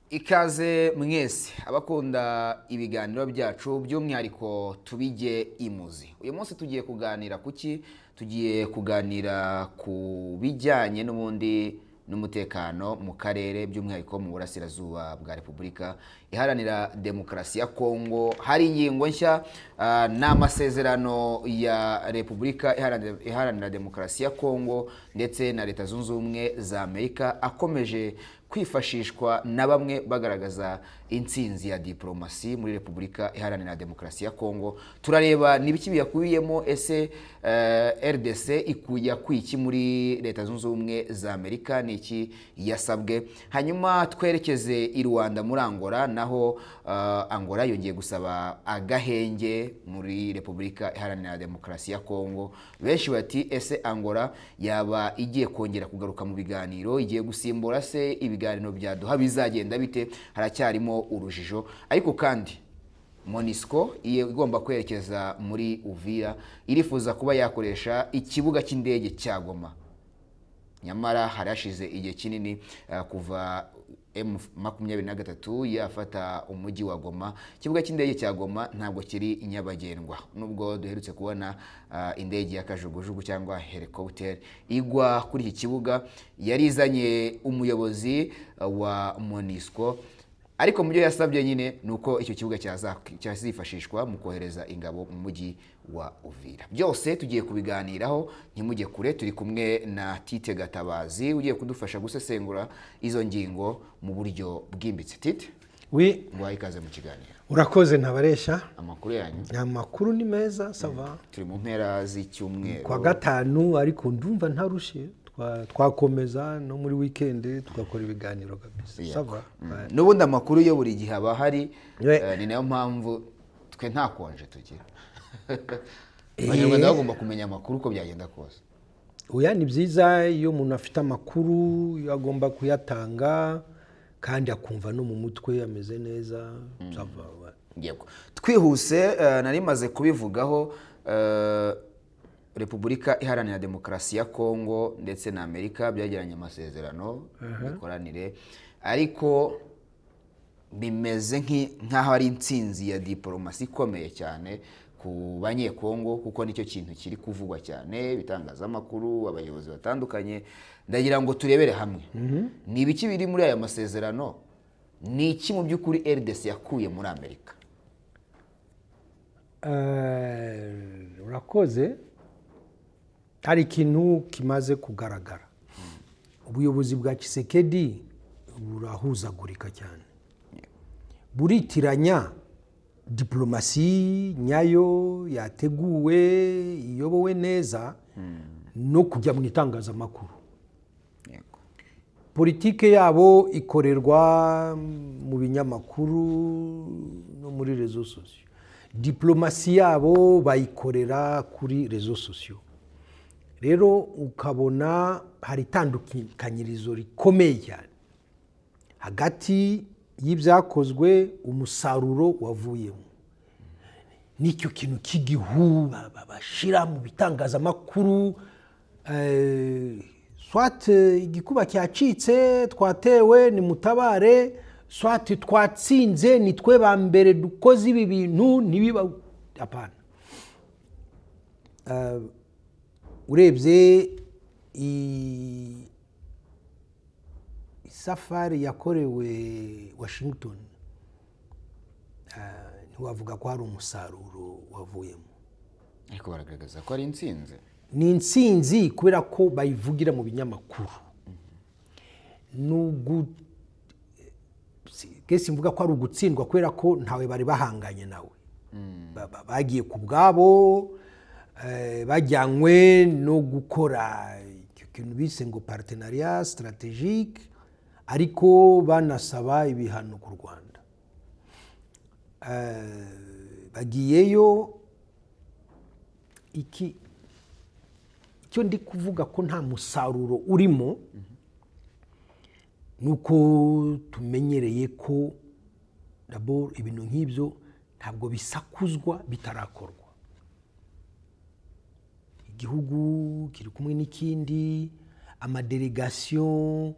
Ikaze mwese abakunda ibiganiro byacu by'umwihariko tubige imuzi. Uyu munsi tugiye kuganira kuki? Tugiye kuganira ku bijyanye n'ubundi n'umutekano mu karere by'umwihariko mu burasirazuba bwa Repubulika Iharanira Demokarasi ya Kongo. Hari ingingo nshya n'amasezerano ya Repubulika Iharanira Demokarasi ya Kongo ndetse na Leta Zunze Ubumwe za Amerika akomeje kwifashishwa na bamwe bagaragaza intsinzi ya diplomasi muri Repubulika Iharanira Demokarasi ya Kongo. Turareba nibiki biyakubiyemo, ese RDC ikuya kwiki muri Leta Zunze Ubumwe za Amerika, niki yasabwe. Hanyuma twerekeze i Rwanda muri Angola, naho Angola yongeye gusaba agahenge muri Repubulika Iharanira Demokarasi ya Kongo. Benshi bati ese Angola yaba igiye kongera kugaruka mu biganiro, igiye gusimbura se ibiganiro bya Doha, bizagenda bite? Haracyarimo urujijo. Ariko kandi MONUSCO igomba kwerekeza muri Uvira, irifuza kuba yakoresha ikibuga cy'indege cya Goma. Nyamara harashize igihe kinini kuva M23 yafata umujyi wa Goma. Ikibuga cy'indege cya Goma ntabwo kiri nyabagendwa, nubwo duherutse kubona indege y'akajugujugu cyangwa helicopter igwa kuri iki kibuga. Yarizanye umuyobozi wa MONUSCO, ariko mu byo yasabye nyine nuko icyo kibuga cyazifashishwa mu kohereza ingabo mu mujyi wa Uvira. Byose tugiye kubiganiraho, ntimujye kure. Turi kumwe na Tite Gatabazi ugiye kudufasha gusesengura izo ngingo mu buryo bwimbitse. Tite, ngwaye ikaze mu kiganiro. Urakoze Ntabaresha. Amakuru yanyu? Amakuru ni meza, sava. Turi mu mpera z'icyumweru kwa gatanu, ariko ndumva ntarushe. Twakomeza no muri weekend tugakora ibiganiro kabisa. Sava. N'ubundi amakuru yo buri gihe aba hari, ni nayo mpamvu twe nta konje tugira. Abanyarwanda bagomba kumenya amakuru uko byagenda kose. Oya, ni byiza iyo umuntu afite amakuru agomba kuyatanga kandi akumva no mu mutwe ameze neza. Sava. Yego. Twihuse, nari maze kubivugaho, Repubulika Iharanira Demokarasi ya Kongo ndetse na Amerika byagiranye amasezerano y'ikoranire, ariko bimeze nk'aho ari intsinzi ya diplomasi ikomeye cyane ku banyekongo, kuko nicyo kintu kiri kuvugwa cyane, bitangazamakuru, abayobozi batandukanye. Ndagira ngo turebere hamwe ni ibiki biri muri aya masezerano, ni iki mu by'ukuri RDC yakuye muri Amerika. Urakoze. Hari ikintu kimaze kugaragara. Ubuyobozi bwa Tshisekedi burahuzagurika cyane, buritiranya diplomasi nyayo yateguwe iyobowe neza no kujya mu itangazamakuru. Politike yabo ikorerwa mu binyamakuru no muri réseaux sociaux. Diplomasi yabo bayikorera kuri réseaux sociaux. Rero ukabona hari itandukanyirizo rikomeye cyane hagati y'ibyakozwe, umusaruro wavuyemo. Nicyo kintu cy'igihu bashira mu bitangazamakuru, swat igikuba cyacitse, twatewe ni mutabare, swat twatsinze ni twe ba mbere dukoze ibi bintu nibiba. Apana. Urebye safari yakorewe Washington, ntiwavuga ko hari umusaruro wavuyemo, ariko baragaragaza ko ari intsinzi. Ni intsinzi kubera ko bayivugira mu binyamakuru. Kesi mvuga ko ari ugutsindwa kubera ko ntawe bari bahanganye nawe. Bagiye ku bwabo, bajyanywe no gukora ikintu bise ngo partenariat stratégique, ariko banasaba ibihano ku Rwanda. Bagiyeyo, icyo ndi kuvuga ko nta musaruro urimo, nuko tumenyereye ko d'abord ibintu nk'ibyo ntabwo bisakuzwa bitarakorwa. Igihugu kiri kumwe n'ikindi, amadelegation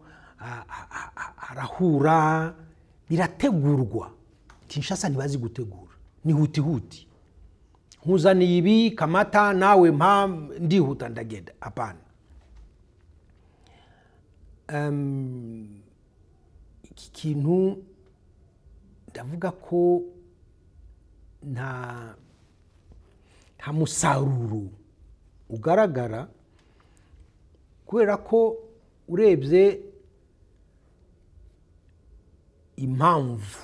arahura, birategurwa. Kinshasa ntibazi gutegura, ni huti nkuzaniye ibi kamata nawe mpa ndihuta ndagenda, hapana. Iki kintu ndavuga ko nta musaruro ugaragara, kubera ko urebye impamvu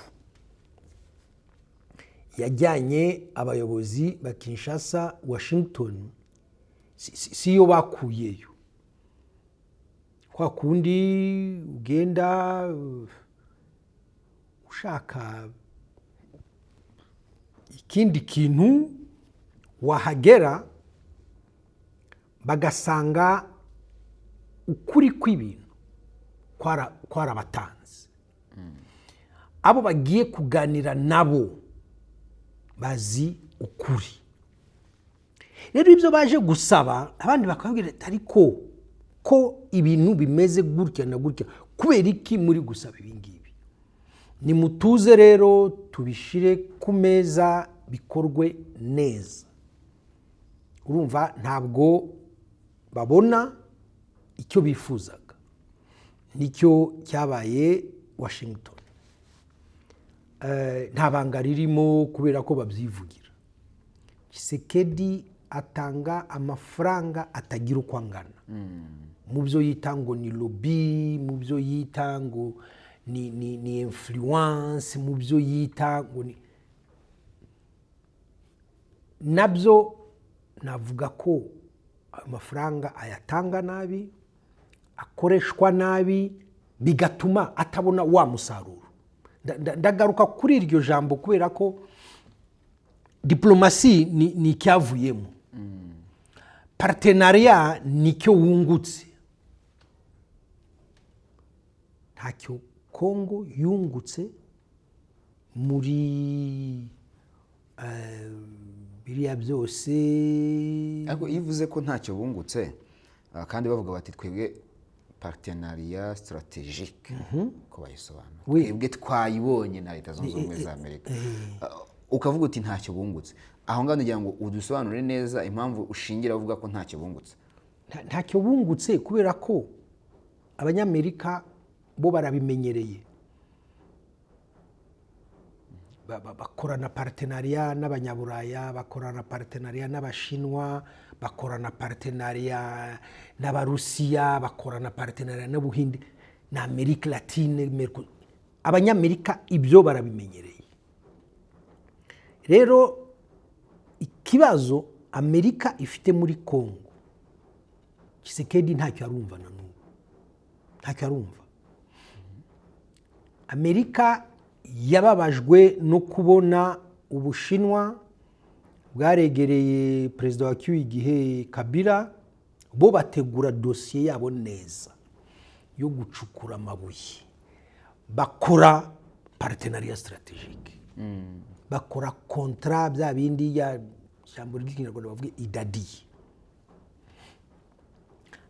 yajyanye abayobozi ba Kinshasa Washington siyo bakuyeyo. Kwa kundi ugenda ushaka ikindi kintu, wahagera bagasanga ukuri kw'ibintu kwarabatanze. Abo bagiye kuganira nabo bazi ukuri. Rero ibyo baje gusaba abandi bakabwira ariko ko ibintu bimeze gutya na gutya, kubera iki muri gusaba ibi ngibi? Nimutuze rero tubishire ku meza bikorwe neza. Urumva ntabwo babona icyo bifuzaga, nicyo cyabaye Washington. Nta banga ririmo kubera ko babyivugira. Tshisekedi atanga amafaranga atagira uko angana. Mu byo yita ngo ni lobby, mu byo yita ngo ni influence, mu byo yita ngo ni nabyo, navuga ko amafaranga ayatanga nabi, akoreshwa nabi, bigatuma atabona wa musaruro. Ndagaruka kuri iryo jambo kubera ko diplomasi ni icyavuyemo, partenariat nicyo wungutse. Ntacyo Kongo yungutse muri biriya byose. Ariko ivuze ko ntacyo bungutse, kandi bavuga bati twebwe partenariat stratégique, ko bayisobanura twebwe twayibonye na Leta Zunze Ubumwe za Amerika, ukavuga uti ntacyo bungutse. Aho ngaho ngira ngo udusobanure neza impamvu ushingira uvuga ko ntacyo bungutse. Ntacyo bungutse kubera ko abanyamerika bo barabimenyereye, bakorana partenariat n'abanyaburaya, bakorana partenariat n'abashinwa, bakorana partenariat n'abarusiya, bakorana partenariat n'Ubuhinde na Amerika Latine. Abanyamerika ibyo barabimenyereye. Rero ikibazo Amerika ifite muri Kongo, Tshisekedi ntacyo arumva na n'ubu, ntacyo arumva. Amerika yababajwe no kubona Ubushinwa bwaregereye perezida wa igihe Kabila, bo bategura dosiye yabo neza yo gucukura amabuye, bakora partenariat stratégique, bakora contrat bya bindi ya jambo ry'ikinyarwanda bavuga idadi.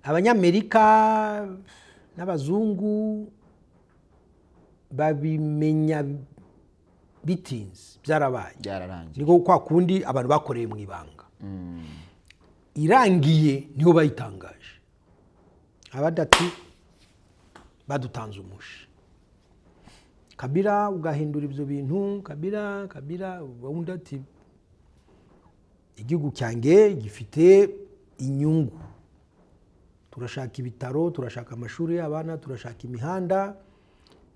Abanyamerika n'abazungu babimenya bitinze, byarabaye, byararangiye. niko kwa kundi abantu bakoreye mu ibanga. Irangiye niho bayitangaje, abadati badutanze umushi. Kabila ugahindura ibyo bintu, Kabila ubundi ati igihugu cyange gifite inyungu, turashaka ibitaro, turashaka amashuri y'abana, turashaka imihanda,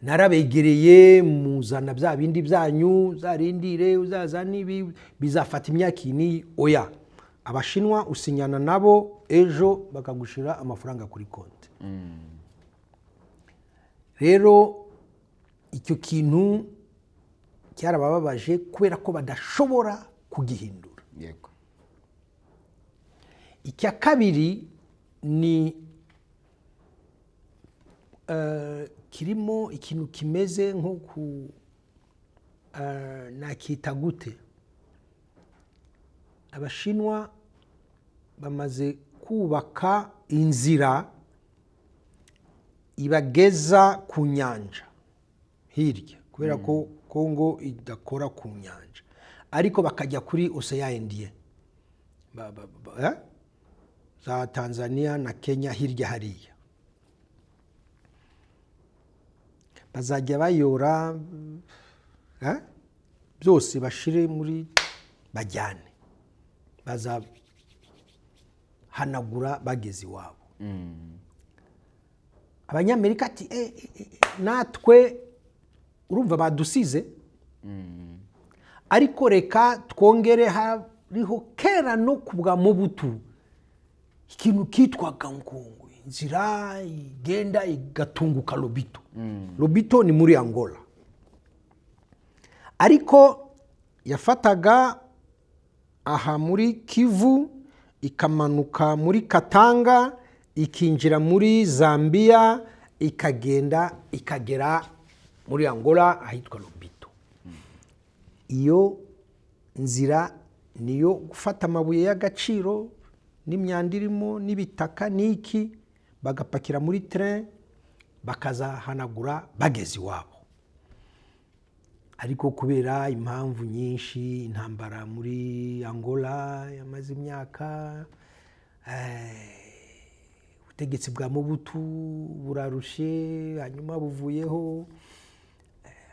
narabegereye muzana bya bindi byanyu, zarindire uzazana ibi bizafata imyaka ini. Oya, abashinwa usinyana nabo ejo bakagushira amafaranga kuri konti. Rero icyo kintu cyarabababaje kubera ko badashobora kugihindura. Yego. Icya kabiri ni kirimo ikintu kimeze nko nakita gute, abashinwa bamaze kubaka inzira ibageza ku nyanja hirya kubera ko Congo idakora ku nyanja, ariko bakajya kuri Ocean Indien za Tanzania na Kenya hirya hariya, bazajya bayora byose bashire muri bajyane, bazahanagura bageze iwabo. Abanyamerika ati natwe urumva badusize, ariko reka twongere, hariho kera no kubwa Mobutu ikintu kitwaga ngo inzira igenda igatunguka Lobito. Lobito ni muri Angola, ariko yafataga aha muri Kivu ikamanuka muri Katanga ikinjira muri Zambia ikagera muri Angola ahitwa Lobito. Iyo nzira niyo gufata amabuye y'agaciro n'imyanda irimo n'ibitaka n'iki, bagapakira muri train bakazahanagura bageze iwabo. Ariko kubera impamvu nyinshi, intambara muri Angola yamaze imyaka, ubutegetsi bwa Mobutu burarushe, hanyuma buvuyeho,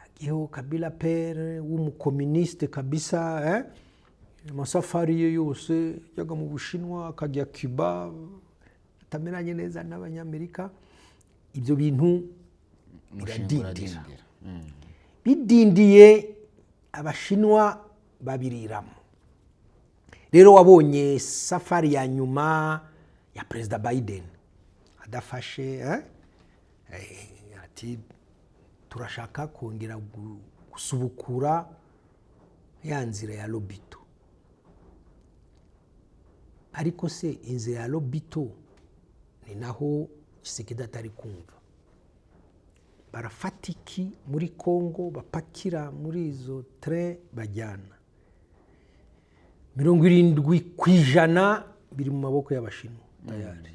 hagiyeho Kabila pere w'umukomuniste kabisa, amasafari ye yose yaga mu Bushinwa akajya Cuba, atameranye neza n'Abanyamerika. Ibyo bintu biradindira, bidindiye Abashinwa babiriramo. Rero wabonye safari ya nyuma ya Perezida Biden adafashe, ati turashaka kongera gusubukura ya nzira ya Lobito. Ariko se inzira ya Lobito ni naho Tshisekedi atari kumva. Barafatiki muri Congo bapakira muri izo train bajyana, 70% biri mu maboko y'Abashinwa tayari.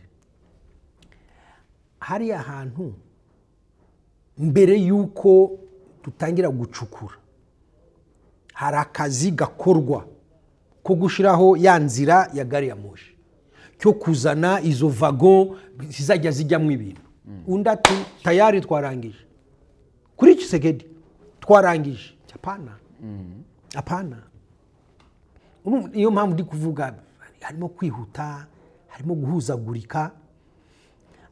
Hari ahantu mbere yuko tutangira gucukura, hari akazi gakorwa ko gushiraho ya nzira ya gari ya moshi, cyo kuzana izo vagon zizajya zijyamo ibintu. Undi ati tayari twarangije. Kuri Tshisekedi twarangije. Apana. Iyo mpamvu ndi kuvuga harimo kwihuta, harimo guhuzagurika,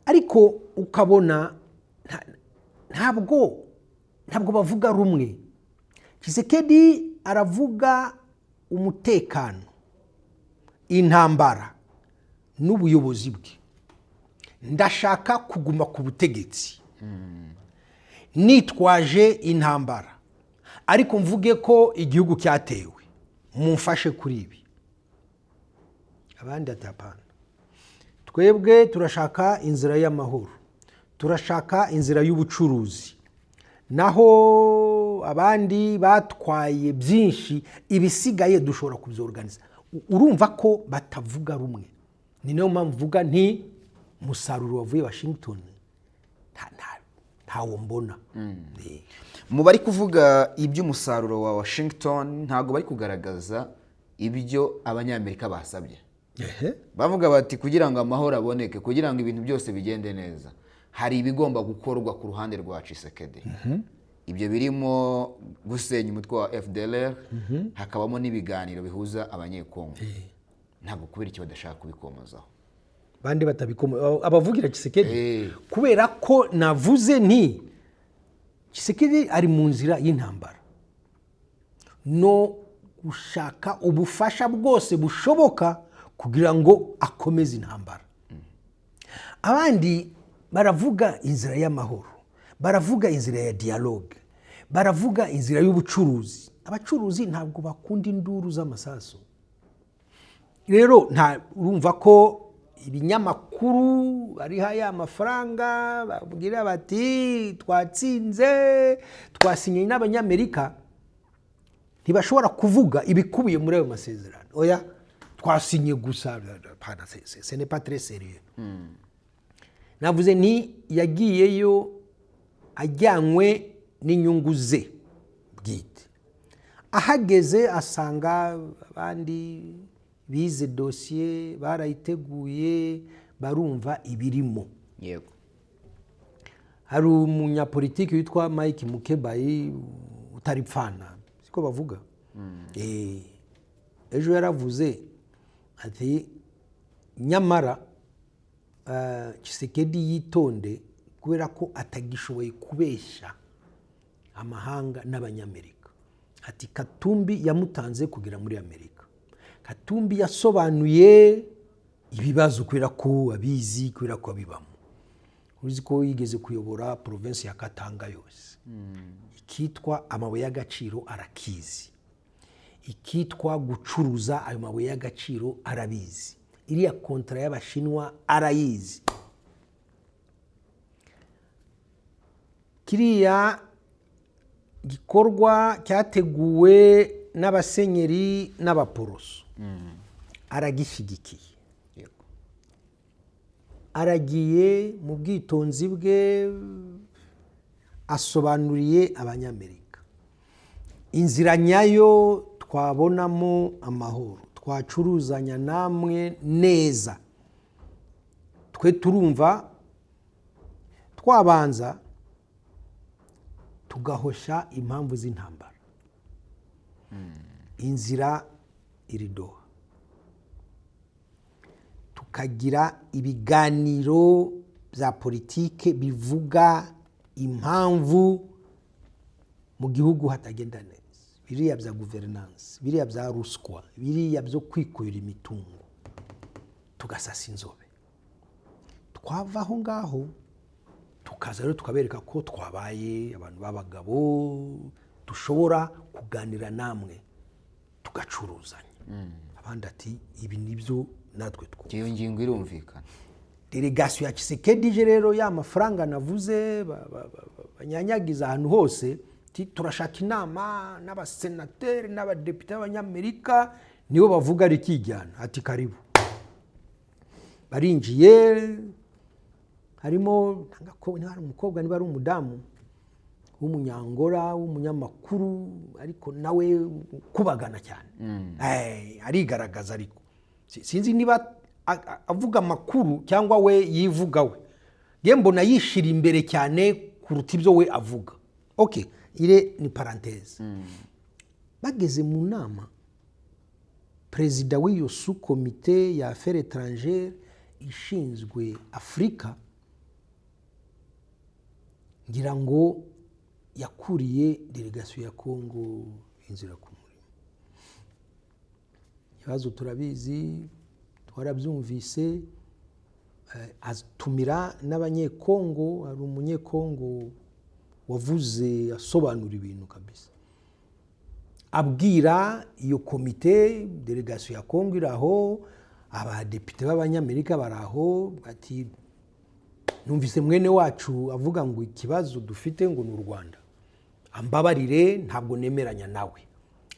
ariko ukabona ntabwo bavuga rumwe. Tshisekedi aravuga umutekano, intambara n'ubuyobozi bwe. Ndashaka kuguma ku butegetsi nitwaje intambara, ariko mvuge ko igihugu cyatewe, mumfashe kuri ibi. Abandi atapana. Twebwe turashaka inzira y'amahoro, turashaka inzira y'ubucuruzi, naho abandi batwaye byinshi, ibisigaye dushobora kubyorganiza. Urumva ko batavuga rumwe. Ni nayo mpamvu mvuga nti umusaruro wavuye Washington ntawo mbona. Mu bari kuvuga iby'umusaruro wa Washington ntago bari kugaragaza ibyo Abanyamerika basabye. Bavuga bati kugira ngo amahoro aboneke, kugira ngo ibintu byose bigende neza, hari ibigomba gukorwa ku ruhande rwa Tshisekedi. Ibyo birimo gusenya umutwe wa FDLR, hakabamo n'ibiganiro bihuza Abanyekongo. Ntabwo kubera icyo badashaka kubikomozaho. Bandi batabikomoza abavugira Tshisekedi, kubera ko navuze nti Tshisekedi ari mu nzira y'intambara no gushaka ubufasha bwose bushoboka kugira ngo akomeze intambara. Abandi baravuga inzira y'amahoro, baravuga inzira ya dialogue, baravuga inzira y'ubucuruzi. Abacuruzi ntabwo bakunda induru z'amasaso. Rero urumva ko ibinyamakuru ari haya amafaranga babwira bati twatsinze, twasinye n'Abanyamerika, ntibashobora kuvuga ibikubiye muri ayo masezerano. Oya, twasinye gusa, ce n'est pas très sérieux. Navuze ni yagiyeyo ajyanywe n'inyungu ze, bwite. Ahageze asanga abandi bize dosiye barayiteguye barumva ibirimo. Yego. Hari umunyapolitiki witwa Mike Mukebayi utaripfana, siko bavuga. Ejo yaravuze ati nyamara Tshisekedi yitonde kubera ko atagishoboye kubeshya amahanga n'abanyamerika. Ati Katumbi yamutanze kugera muri Amerika. Katumbi yasobanuye ibibazo kubera ko abizi, kubera ko abibamo. Uzi ko yigeze kuyobora province ya Katanga yose. Ikitwa amabuye y'agaciro arakizi. Ikitwa gucuruza ayo mabuye y'agaciro arabizi. Iriya kontra y'Abashinwa arayizi. Kiriya gikorwa cyateguwe n'abasenyeri n'abaporoso. Aragishigikiye. Aragiye mu bwitonzi bwe asobanuriye abanyamerika inzira nyayo twabonamo amahoro, twacuruzanya namwe neza. Twe turumva twabanza tugahosha impamvu z'intambara. Inzira iridoha. Tukagira ibiganiro bya politike bivuga impamvu mu gihugu hatagenda neza. Biriya bya governance, biriya bya ruswa, biriya byo kwikura imitungo. Tugasasa inzobe. Twava aho ngaho tukaza rero tukabereka ko twabaye abantu b'abagabo, dushobora kuganira namwe tugacuruzanya. Abandi ati ibi nibyo natwe twumva. Iyo ngingo irumvikana. Delegation ya Tshisekedi je rero ya mafaranga navuze banyanyagiza ahantu hose, turashaka inama n'abasenateri n'abadepite b'abanyamerika, nibo bavuga rikijyana. Ati karibu. Barinjiye, harimo umukobwa niba ari umudamu w'umunyangora w'umunyamakuru, ariko nawe kubagana cyane. Arigaragaza ariko sinzi niba avuga amakuru cyangwa we yivuga we. Nge mbona yishira imbere cyane kuruta ibyo we avuga. Okay, ire ni parenthèse. Bageze mu nama, perezida w'iyo sous-comité ya affaires étrangères ishinzwe Afrika, ngira ngo yakuriye delegation ya Congo inzira ku murimo. Ibibazo turabizi, twarabyumvise. Atumira n'abanyekongo. Hari umunyekongo wavuze asobanura ibintu kabisa, abwira iyo komite, delegation ya Congo iraho, abadepite b'abanyamerika baraho, ati numvise mwene wacu avuga ngo ikibazo dufite ngo ni u Rwanda, ambabarire ntabwo nemeranya nawe,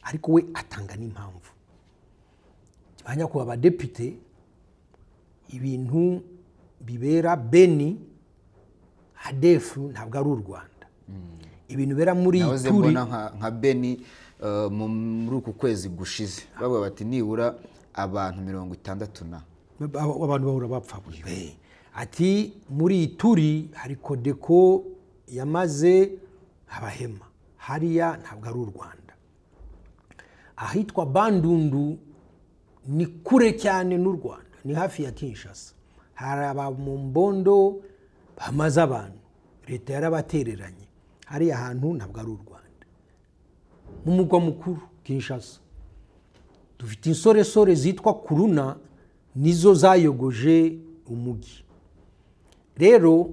ariko we atanga n'impamvu. Banya kuba abadepite, ibintu bibera Beni, ADF ntabwo ari u Rwanda. Ibintu bera muri Ituri Ituri nka Beni muri uku kwezi gushize bavuga bati nibura abantu 60 na abantu bahura bapfa. Ati muri Ituri hari Kodeko yamaze abahema, hariya ntabwo ari u Rwanda. Ahitwa Bandundu ni kure cyane n'u Rwanda, ni hafi ya Kinshasa. Hari abamombondo bamaze abantu, leta yarabatereranye. Hariya hantu ntabwo ari u Rwanda. Mu mugwa mukuru Kinshasa dufite insoresore zitwa Kuruna, nizo zayogoje umugi. Rero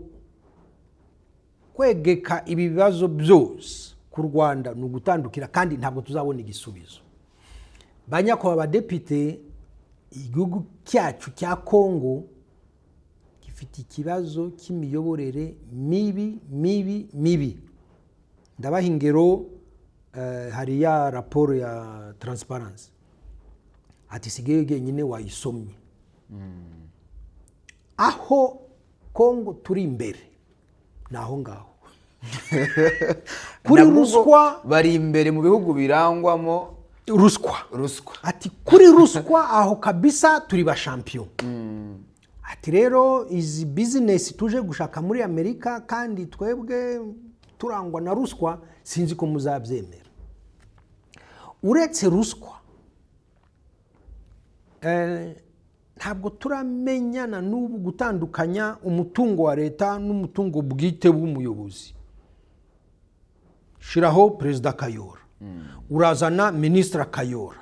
kwegeka ibi bibazo byose ku Rwanda ni ugutandukira, kandi ntabwo tuzabona igisubizo. Banyakwa abadepite, igihugu cyacu cya Kongo gifite ikibazo cy'imiyoborere mibi. Ndabaha ingero. Hari ya raporo ya Transparency, ati sigaye genyine wayisomye. Aho Kongo turi imbere naho ngaho kuri Nabwo ruswa bari imbere mu bihugu birangwamo ruswa ruswa. ati kuri ruswa aho kabisa turi ba champion. Ati rero izi business tuje gushaka muri Amerika kandi twebwe turangwa na ruswa, sinzi ko muzabyemera. Uretse ruswa ntabwo turamenyana n'ubu gutandukanya umutungo wa leta n'umutungo bwite w'umuyobozi. Shiraho perezida Kayora, urazana ministre Kayora,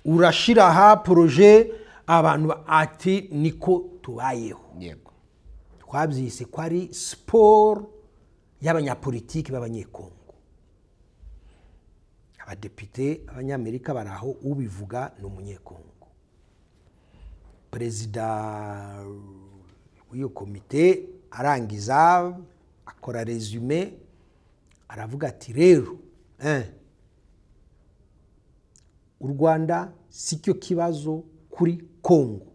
urashira ha projet abantu ati niko tubayeho. Yego. Twabyise ko ari sport y'abanyapolitiki b'abanyekongo. Abadepite abanyamerika baraho ubivuga ni umunyekongo. Perezida w'iyo komite arangiza akora resume aravuga ati rero u Rwanda sikyo kibazo kuri Kongo.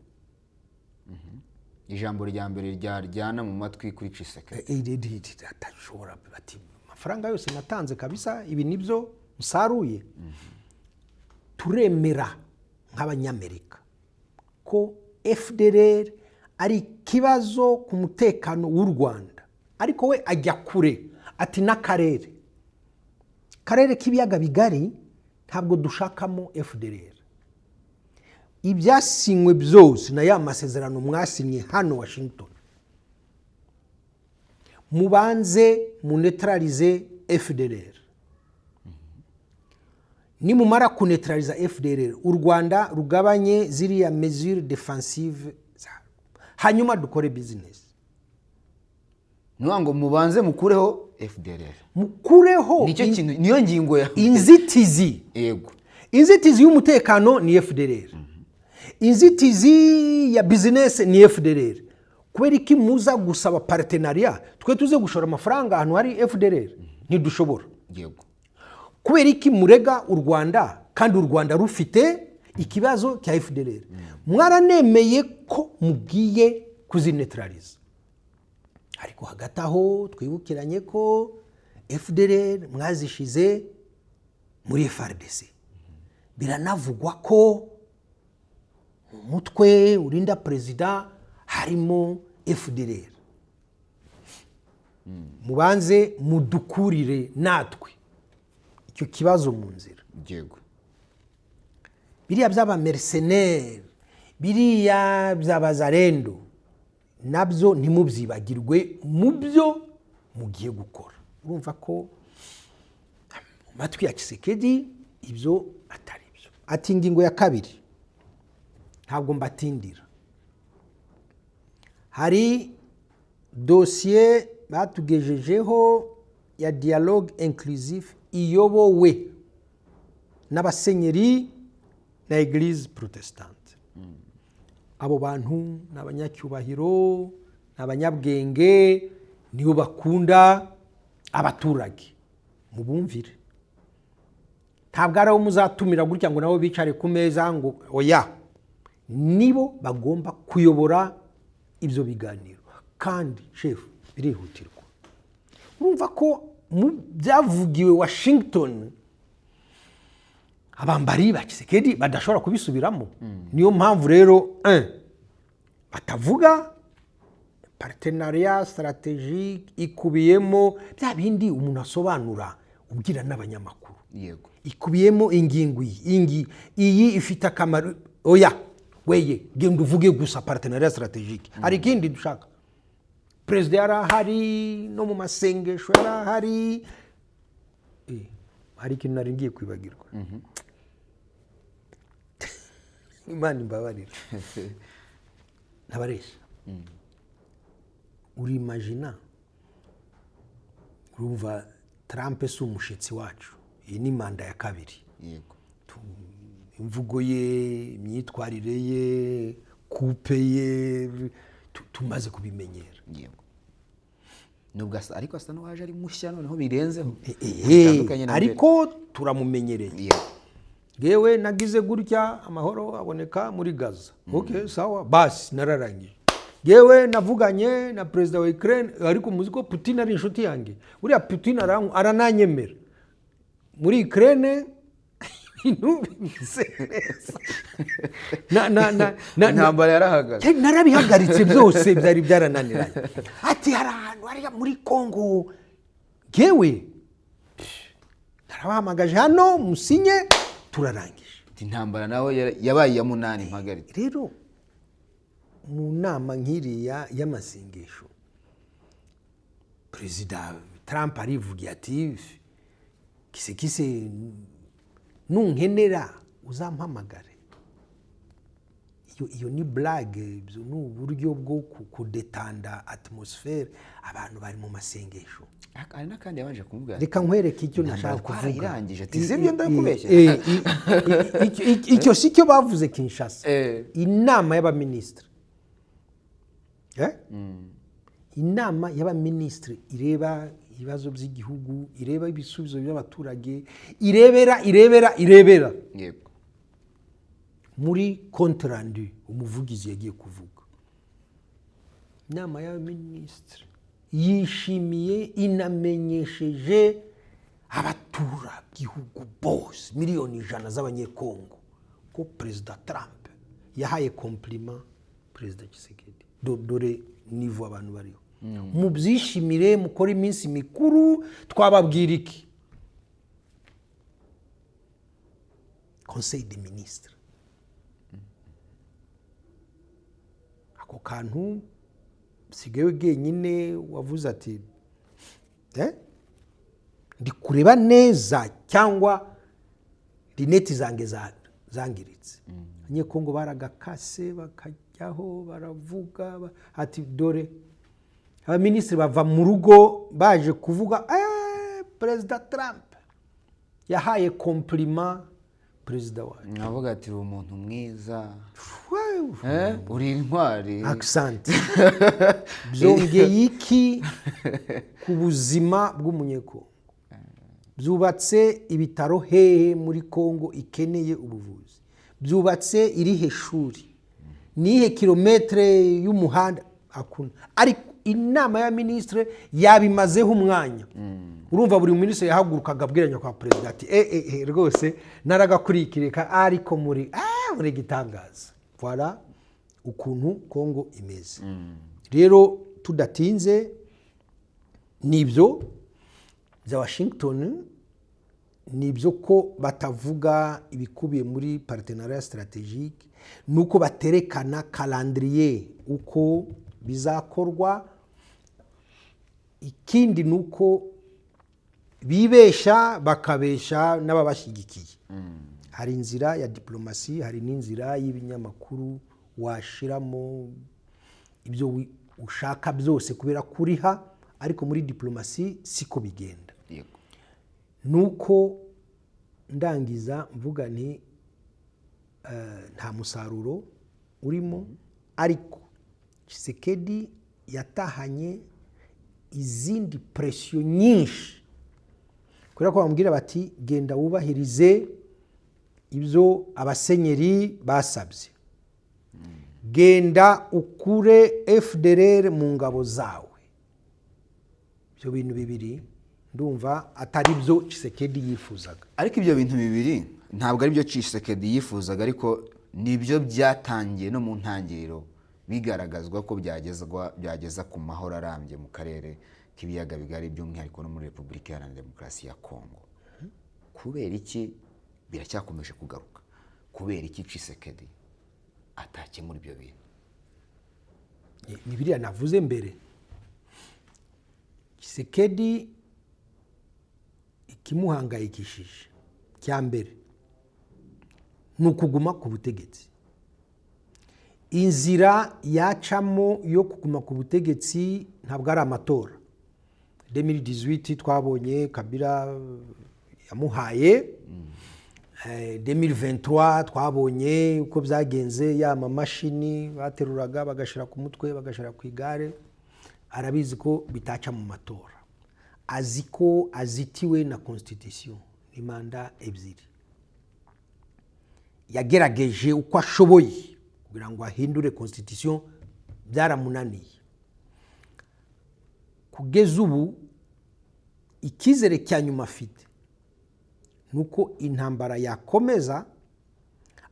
Ijambo rya mbere ryaryana mu matwi kuri Tshisekedi. Atashobora bati amafaranga yose natanze kabisa ibi nibyo musaruye. Turemera nk'abanyamerika ko FDLR ari kibazo ku mutekano w'u Rwanda, ariko we ajya kure ati n'akarere k'ibiyaga bigari ntabwo dushakamo FDLR. Ibyasinywe byose na ya masezerano mwasinye hano Washington, mubanze munetralize FDLR. Nimumara kunetraliza FDLR, u Rwanda rugabanye ziriya mesure defensive, hanyuma dukore business. Nuango mubanze mukureho FDLR. Mukureho nicyo kintu, niyo ngingo ya inzitizi. Yego. Inzitizi y'umutekano ni FDLR. Inzitizi ya business ni FDLR. Kubera iki muza gusaba partenariat twe tuze gushora amafaranga ahantu hari FDLR? Ntidushobora. Yego. Kubera iki murega u Rwanda kandi u Rwanda rufite ikibazo cya FDLR? Mwaranemeye ko mugiye kuzinetraliza, ariko hagati aho twibukiranye ko FDLR mwazishize muri FARDC. Biranavugwa ko umutwe urinda perezida harimo FDLR. Mubanze mudukurire natwe icyo kibazo mu nzira. Yego. Biriya by'aba mercenaire, biriya by'abazarendo, nabyo ntimubyibagirwe mu byo mugiye gukora. Urumva ko mu matwi ya Tshisekedi ibyo atari byo. Ati ingingo ya kabiri ntabwo mbatindira, hari dosiye batugejejeho ya dialogue inclusive iyobowe n'abasenyeri na Eglise Protestante. Abo bantu n'abanyacyubahiro n'abanyabwenge nibo bakunda abaturage, mubumvire. Ntabwo ari abo muzatumira gutya ngo nabo bicare ku meza ngo oya, nibo bagomba kuyobora ibyo biganiro kandi chef birihutirwa. Urumva ko byavugiwe Washington abambari ba Tshisekedi badashobora kubisubiramo. Niyo mpamvu rero batavuga partenariat stratégique ikubiyemo bya bindi umuntu asobanura ubwira n'abanyamakuru. Yego. Ikubiyemo ingingo iyi ifite akamaro. Oya, weye genda uvuge gusa partenariat stratégique. Hari ikindi dushaka. Perezida yarahari no mu masengesho yarahari. Hari ikintu nari ngiye kwibagirwa. Imana imbabarira. Nabaresha. Uri imagina urumva Trump si umushetsi wacu, iyi ni manda ya kabiri. Yego. Imvugo ye, imyitwarire ye, coupe ye, tumaze kubimenyera. Yego. Nubwo ariko asa n'uwaje ari mushya noneho birenzeho. Ariko turamumenyereye. Yego. Gewe nagize gutya amahoro aboneka muri Gaza. Okay, sawa, basi nararangije. yewe navuganye na perezida wa Ukraine ariko muzi ko Putin ari inshuti yanjye buriya Putin arananyemera muri Ukraine ibintu bimeze neza intambara yarahagaze narabihagaritse byose byari byarananiranye ati hari ahantu hariya muri Congo yewe narabahamagaje hano musinye turarangije intambara nawe yabaye ya 8 mpagaritse rero mu nama nk'iriya y'amasengesho perezida Trump arivugiye ati kise nunkenera uzampamagare iyo ni blague ibyo ni uburyo bwo kudetanda atmosphere abantu bari mu masengesho ari nakandi yabanje kumubwira reka nkwereke icyo nashaka kuvuga irangije ati sibyo ndakubeshya icyo sicyo bavuze Kinshasa inama y'abaministri inama y'abaministri ireba ibibazo by'igihugu ireba ibisubizo by'abaturage irebera yego muri compte rendu umuvugizi yagiye kuvuga inama y'abaministri yishimiye inamenyesheje abaturagihugu bose miliyoni 100 z'abanyekongo ko perezida Trump yahaye compliment perezida Tshisekedi dore nivo abantu bariho mubyishimire mukora iminsi mikuru twababwira iki Conseil des ministres ako kantu sigaye genyine wavuze ati ndi kureba neza cyangwa rineti zange zangiritse abanyekongo baragakase bakajyaho baravuga ati dore abaministri bava mu rugo baje kuvuga perezida Trump yahaye compliment perezida wacu navuga ati umuntu mwiza uri intwari accent byongeye iki ku buzima bw'umunyekongo byubatse ibitaro hehe muri Kongo ikeneye ubuvuzi byubatse irihe shuri nihe kilometre y'umuhanda akuna ariko inama ya ministre yabimazeho umwanya urumva buri ministre yahagurukaga abwiranya kwa perezida ati rwose naragakurikirika ariko muri gitangaza voilà ukuntu Kongo imeze rero tudatinze nibyo za Washington nibyo ko batavuga ibikubiye muri partenariat stratégique nuko baterekana calendrier uko bizakorwa ikindi nuko bibesha bakabesha n'ababashyigikiye hari inzira ya diplomasi hari n'inzira y'ibinyamakuru washiramo ibyo ushaka byose kubera kuriha ariko muri diplomasi siko bigenda nuko ndangiza mvuga nti nta musaruro urimo ariko Tshisekedi yatahanye izindi presiyo nyinshi kubera ko bamubwira bati genda wubahirize ibyo abasenyeri basabye genda ukure FDLR mu ngabo zawe ibyo bintu bibiri ndumva atari byo Tshisekedi yifuzaga ariko ibyo bintu bibiri ntabwo ari byo Tshisekedi yifuzaga ariko nibyo byatangiye no mu ntangiriro bigaragazwa ko byageza ku mahoro arambye mu karere k'ibiyaga bigari by'umwihariko no muri Repubulika Iharanira Demokarasi ya Kongo kubera iki biracyakomeje kugaruka kubera iki Tshisekedi atakemura ibyo bintu ni biriya navuze mbere Tshisekedi ikimuhangayikishije cya mbere ni ukuguma ku butegetsi inzira yacamo yo kuguma ku butegetsi ntabwo ari amatora 2018 twabonye Kabila yamuhaye 2023 twabonye uko byagenze yama mashini bateruraga bagashira ku mutwe bagashira ku igare arabizi ko bitaca mu matora aziko azitiwe na constitution ni manda ebyiri yagerageje uko ashoboye kugira ngo ahindure constitution byaramunaniye. Kugeza ubu ikizere cya nyuma afite nuko intambara yakomeza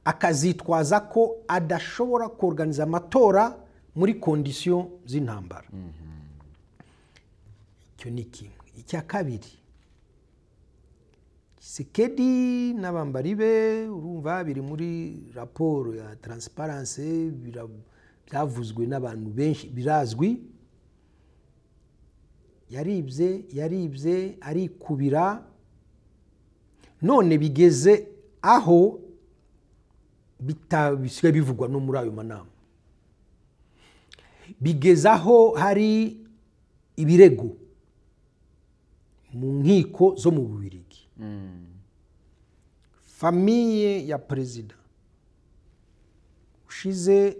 akazitwaza ko adashobora kuorganiza amatora muri kondisiyo z'intambara. Icyo ni kimwe. Icya kabiri, Tshisekedi n'abambari be urumva biri muri raporo ya Transparency, byavuzwe n'abantu benshi, birazwi. Yaribye arikubira, none bigeze aho bisigaye bivugwa no muri ayo manama. Bigeze aho hari ibirego mu nkiko zo mu Bubiligi. Famiye ya perezida ushize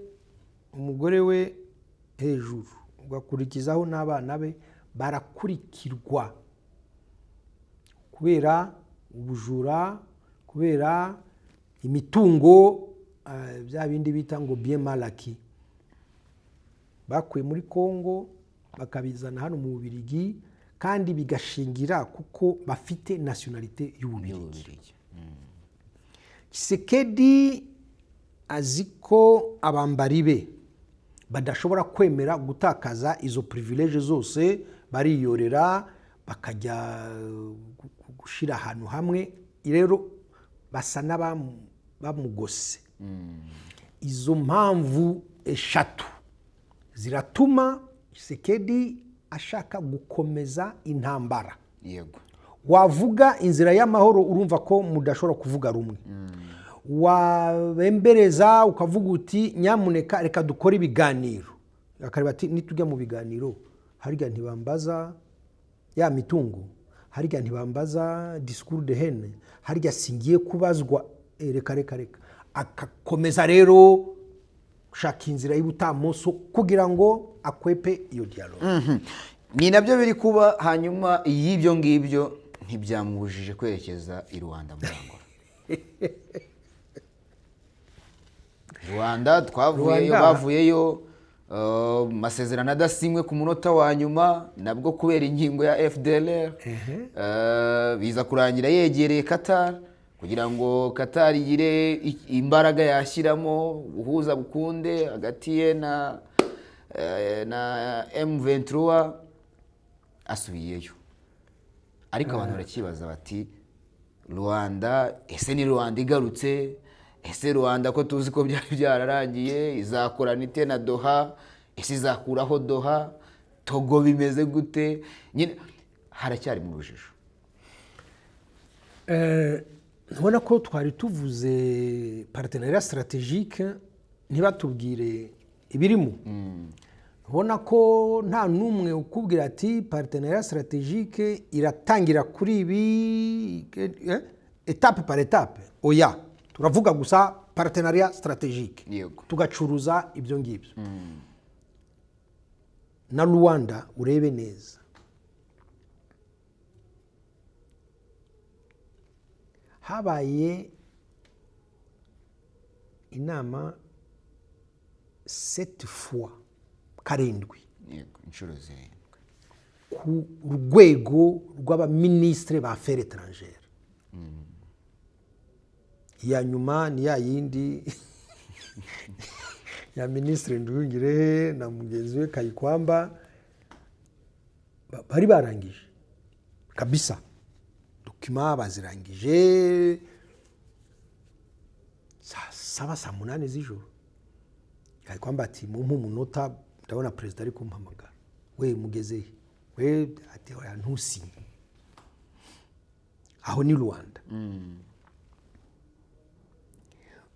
umugore we hejuru, ugakurikizaho n'abana be, barakurikirwa kubera ubujura, kubera imitungo bya bindi bita ngo bien mal acquis, bakuye muri Kongo bakabizana hano mu Bubiligi, kandi bigashingira kuko bafite nationalité y'Ububiligi. Tshisekedi azi ko abambari be badashobora kwemera gutakaza izo privilege zose, bariyorera bakajya gushira ahantu hamwe, rero basa n'abamugose. Izo mpamvu eshatu ziratuma Tshisekedi ashaka gukomeza intambara. Yego. Wavuga inzira y'amahoro, urumva ko mudashobora kuvuga rumwe. Wabembereza ukavuga uti nyamuneka reka dukore ibiganiro, akareba ati nitujya mu biganiro harya ntibambaza ya mitungo, harya ntibambaza discours de haine, harya singiye kubazwa, reka akakomeza rero gushaka inzira y'ubutamoso kugira ngo akwepe iyo dialogue. Ni nabyo biri kuba. Hanyuma y'ibyo ngibyo ntibyamubujije kwerekeza i Rwanda muri Angola. Rwanda twavuyeyo, bavuyeyo masezerano adasinywe ku munota wa nyuma, nabwo kubera ingingo ya FDLR. Biza kurangira yegereye Qatar kugira ngo Qatar igire imbaraga yashyiramo uhuza bukunde hagati ye na M23. Asubiyeyo, ariko abantu barakibaza bati Rwanda, ese ni Rwanda igarutse? Ese Rwanda ko tuzi ko byari byararangiye, izakorana ite na Doha? Ese izakuraho Doha? Togo bimeze gute? Nyine haracyari mu rujijo. Ubona ko twari tuvuze partenariat stratégique, ntibatubwire ibirimo. Ubona ko nta numwe ukubwira ati partenariat stratégique iratangira kuri ibi étape par étape. Oya, turavuga gusa partenariat stratégique. Yego. Tugacuruza ibyo ngibyo. Na Rwanda urebe neza, habaye inama 7 fois, karindwi. Yego, inshuro zirindwi. Ku rwego rw'abaministre ba affaires étrangères. Ya nyuma ni ya yindi ya ministre Nduhungirehe na mugenzi we Kayikwamba bari barangije kabisa, dokima bazirangije saa 8 z'ijoro. Kayikwamba ati mumpe umunota, ndabona perezida ari kumpamagara. We mugezeye, we ati oya ntusinye. Aho ni Rwanda.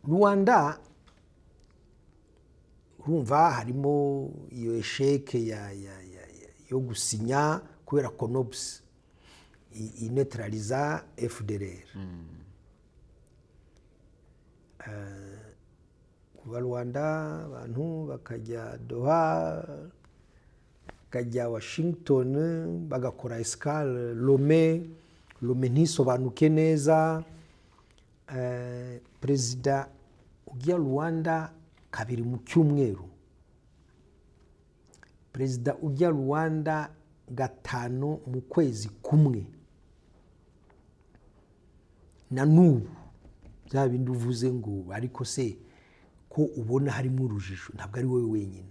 Rwanda urumva harimo iyo esheke yo gusinya kubera CONOPS inetraliza FDLR. Kuva Rwanda abantu bakajya Doha, bakajya Washington, bagakora escale Lome ntisobanuke neza. Perezida ujya Rwanda kabiri mu cyumweru, perezida ujya Rwanda 5 mu kwezi kumwe na n'ubu bya bindi uvuze ngo ariko se ko ubona harimo urujijo, ntabwo ari wowe wenyine.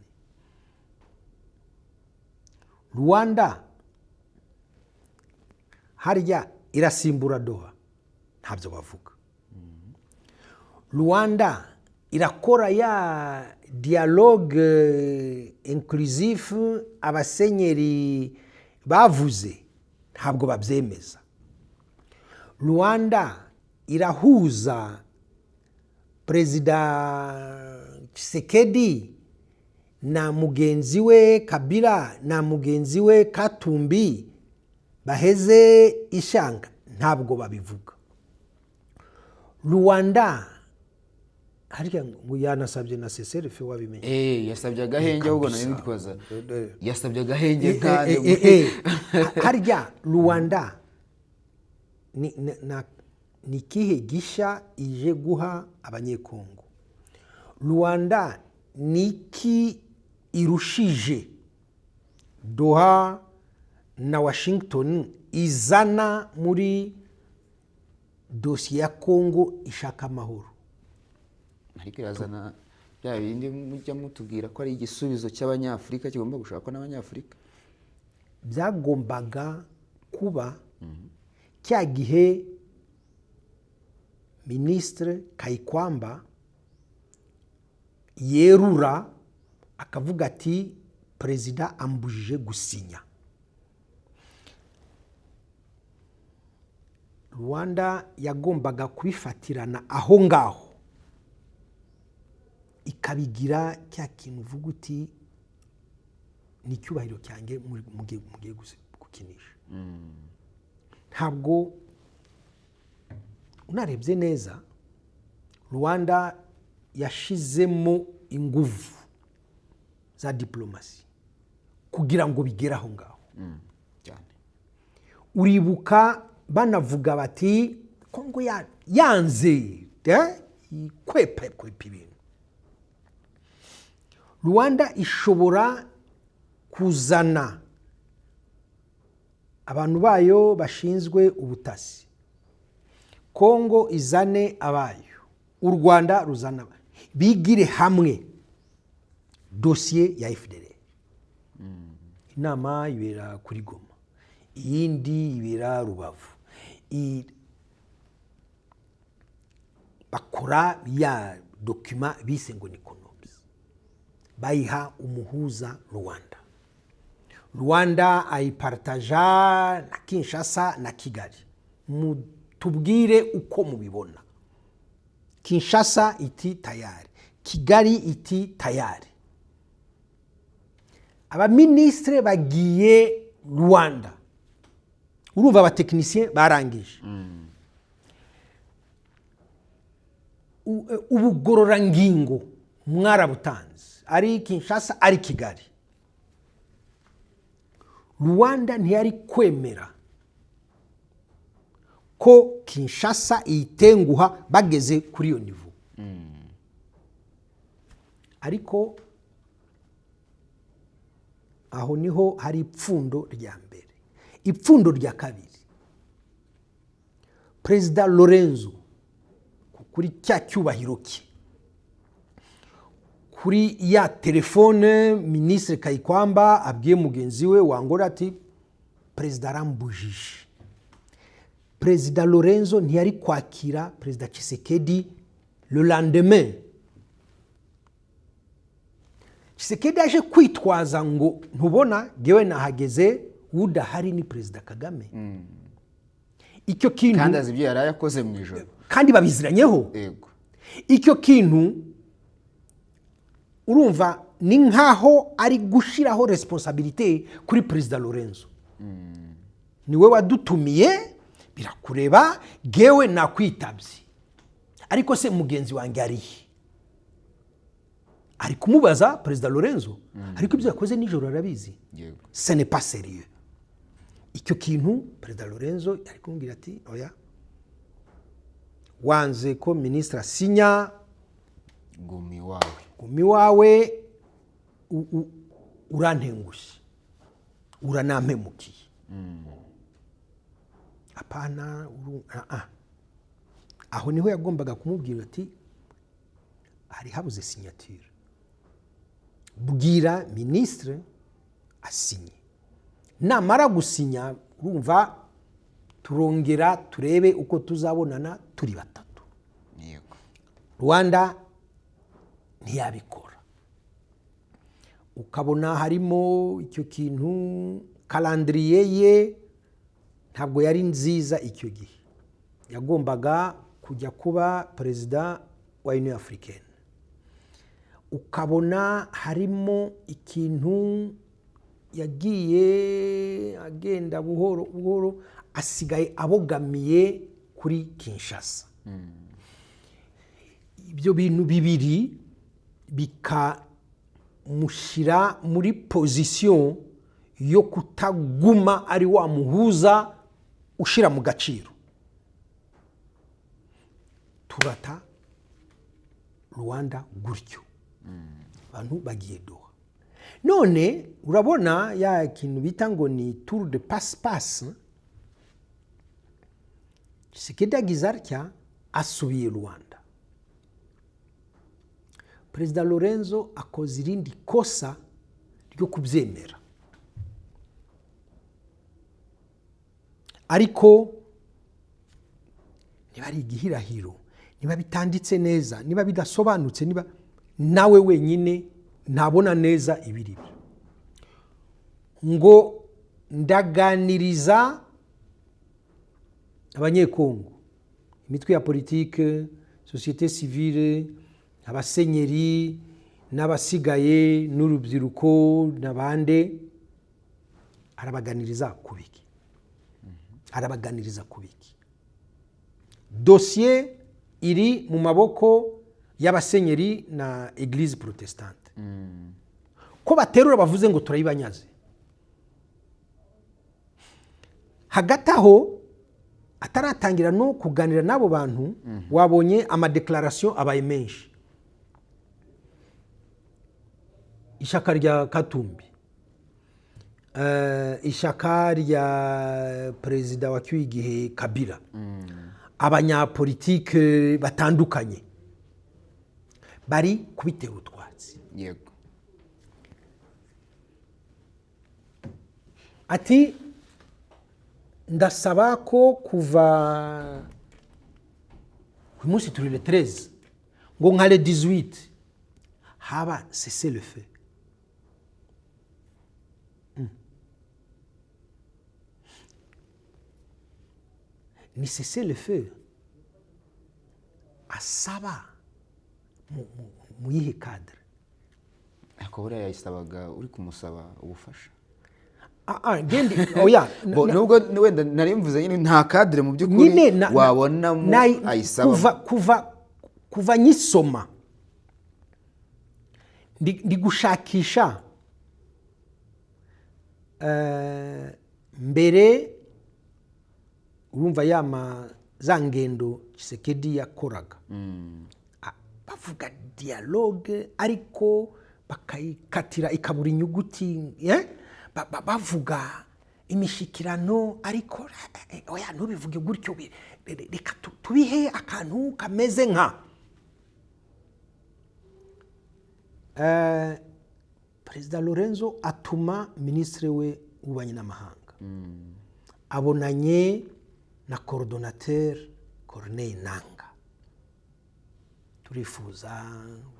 Rwanda harya irasimbura Doha, ntabyo bavuga. Rwanda irakora ya dialogue inclusif abasenyeri bavuze, ntabwo babyemeza. Rwanda irahuza Perezida Tshisekedi na mugenzi we Kabila na mugenzi we Katumbi baheze ishanga, ntabwo babivuga. Rwanda harya ngo yanasabye na CCRF wabimenye. Yasabye agahenge ahubwo nari nitwaza. Yasabye agahenge kandi harya Rwanda ni kihe gisha ije guha abanyekongo. Rwanda niki irushije Doha na Washington izana muri dosiye ya Kongo ishaka amahoro. Ariko irazana bya bindi mujya mutubwira ko ari igisubizo cy'abanyafrika kigomba gushakwa n'abanyafrika. Byagombaga kuba cya gihe Ministre Kayikwamba yerura akavuga ati perezida ambujije gusinya. Rwanda yagombaga kubifatirana aho ngaho ikabigira cya kintu uvuga uti ni icyubahiro cyanjye mugiye gukinisha. Ntabwo unarebye neza Rwanda yashizemo ingufu za diplomasi kugira ngo bigere aho ngaho. Uribuka banavuga bati Kongo yanze kwepa ibintu. Rwanda ishobora kuzana abantu bayo bashinzwe ubutasi, Kongo izane abayo, u Rwanda ruzana bigire hamwe dosiye ya FDL. Inama ibera kuri Goma, iyindi ibera Rubavu, bakora ya dokima bise ngo ni Konobs, bayiha umuhuza Rwanda. Rwanda ayipartaja na Kinshasa na Kigali. Tubwire uko mubibona. Kinshasa iti tayari, Kigali iti tayari. Abaministre bagiye Rwanda, urumva abatekinisien barangije. Ubugororangingo mwarabutanze, ari Kinshasa ari Kigali. Rwanda ntiyari kwemera ko Kinshasa itenguha bageze kuri iyo nivo. Ariko aho niho hari ipfundo rya mbere. Ipfundo rya kabiri, Perezida Lorenzo kuri cya cyubahiro cye, kuri ya telefone Ministre Kayikwamba abwiye mugenzi we Wangora ati perezida arambujije. Perezida Lorenzo ntiyari kwakira Perezida Tshisekedi le lendemain. Tshisekedi aje kwitwaza ngo ntubona gewe nahageze udahari ni Perezida Kagame. Icyo kintu kandi azi ibyo yari yakoze mu ijoro kandi babiziranyeho. Yego. Icyo kintu urumva ni nkaho ari gushiraho responsabilité kuri Perezida Lorenzo. Niwe wadutumiye, birakureba, gewe nakwitabye. Ariko se mugenzi wanjye arihe? Ari kumubaza Perezida Lorenzo. Ariko ibyo yakoze nijoro arabizi. Yego. Ce n'est pas sérieux. Icyo kintu Perezida Lorenzo yari kumbwira ati oya, wanze ko Ministre asinya, gumi wawe gumi wawe urantengushye uranampemukiye apana aho niho yagombaga kumubwira ati hari habuze signature, bwira ministre asinye, namara gusinya urumva turongera turebe uko tuzabonana turi batatu. Rwanda ntiyabikora, ukabona harimo icyo kintu, calendrier ye ntabwo yari nziza icyo gihe, yagombaga kujya kuba perezida wa Union Africaine. Ukabona harimo ikintu yagiye agenda buhoro buhoro, asigaye abogamiye kuri Kinshasa. Ibyo bintu bibiri bikamushira muri position yo kutaguma ari wa muhuza ushira mu gaciro. Turata Rwanda gutyo, abantu bagiye Doha. None urabona ya kintu bita ngo ni tour de passe-passe, Tshisekedi agize atya asubiye Rwanda. Perezida Lorenzo akoze irindi kosa ryo kubyemera, ariko niba ari igihirahiro, niba bitanditse neza, niba bidasobanutse, niba nawe wenyine ntabona neza ibiri ngo ndaganiriza abanyekongo, imitwe ya politike, societe civile, abasenyeri n'abasigaye n'urubyiruko n'abande, arabaganiriza kubiki, arabaganiriza kubiki. Dossier iri mu maboko y'abasenyeri na Eglise Protestante. Ko baterura bavuze ngo turayibanyaze. Hagati aho ataratangira no kuganira n'abo bantu, wabonye amadeclaration abaye menshi. Ishaka rya Katumbi, ishaka rya perezida wa cy'igihe Kabila, abanyapolitike batandukanye bari kubitera utwatsi. Yego. Ati ndasaba ko kuva ku munsi turi le 13 ngo nka le 18 haba cessez le feu. Ni cessez le feu asaba mu yihe cadre? Ako buriya yayisabaga uri kumusaba ubufasha. Gendi oya nubwo wenda nari mvuze nyine nta cadre mu by'ukuri wabona mu ayisaba. Kuva nyisoma ndi gushakisha mbere, urumva yama za ngendo Tshisekedi yakoraga, bavuga dialogue ariko bakayikatira ikabura inyuguti, bavuga imishikirano ariko oya ntubivuge gutyo, reka tubihe akantu kameze nka Perezida Lorenzo atuma ministre we w'ububanyi n'amahanga, abonanye na coordonnateur Corneille Nangaa. Turifuza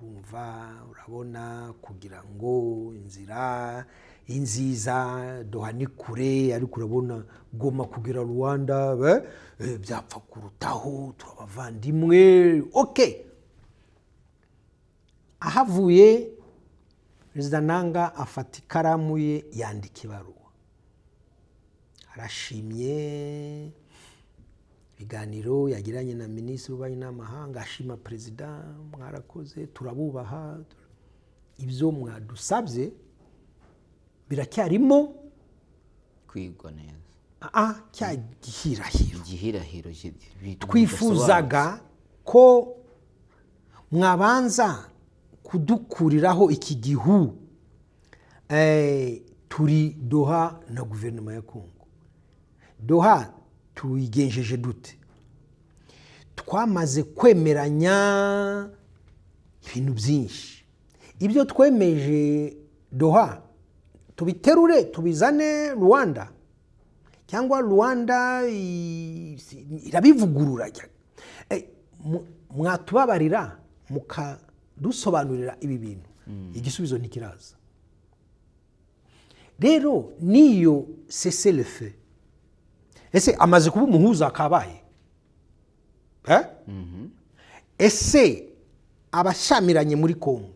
wumva urabona kugira ngo inzira inziza Doha ni kure, ariko urabona Goma kugira Rwanda byapfa kurutaho, turabavandimwe. Okay, ahavuye Perezida Nangaa afata ikaramu ye yandika ibaruwa, arashimye ibiganiro yagiranye na minisitiri w'ububanyi n'amahanga, ashima perezida, mwarakoze, turabubaha, ibyo mwadusabye biracyarimo kwigwa neza. Cya gihirahiro twifuzaga ko mwabanza kudukuriraho iki gihu, turi Doha na guverinoma ya Kongo. Doha tuyigenjeje dute? Twamaze kwemeranya ibintu byinshi. Ibyo twemeje Doha tubiterure tubizane Rwanda, cyangwa Rwanda irabivugurura. Mwatubabarira mukadusobanurira ibi bintu. Igisubizo ntikiraza. Rero niyo cessez-le-feu. Ese amaze kuba umuhuza akabaye? Ese abashamiranye muri Kongo,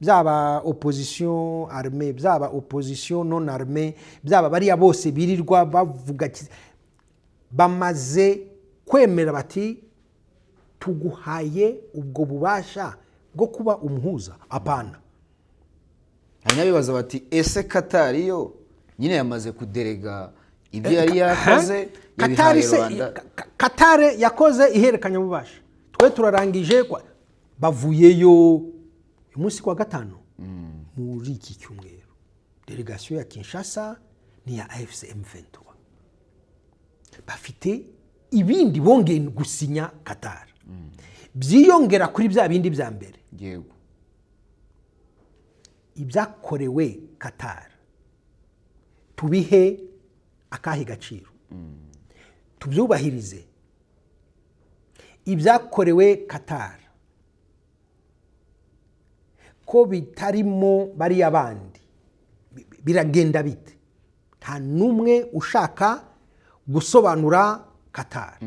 byaba opposition armée, byaba opposition non armée, byaba bariya bose birirwa bavuga bamaze kwemera bati tuguhaye ubwo bubasha bwo kuba umuhuza? Apana. Hari n'abibaza bati ese Qatar yo nyine yamaze kuderega ibyo yari yakoze yabihaye Rwanda. Qatar yakoze iherekanya bubasha, twe turarangije bavuyeyo umunsi kwa gatanu muri iki cyumweru. Delegation ya Kinshasa ni ya AFC M23 bafite ibindi bongeye gusinya Qatar, byiyongera kuri bya bindi bya mbere. Yego, ibyakorewe Qatar tubihe akahe gaciro, tubyubahirize. Ibyakorewe Qatar ko bitarimo bari abandi biragenda bite? Nta numwe ushaka gusobanura Qatar.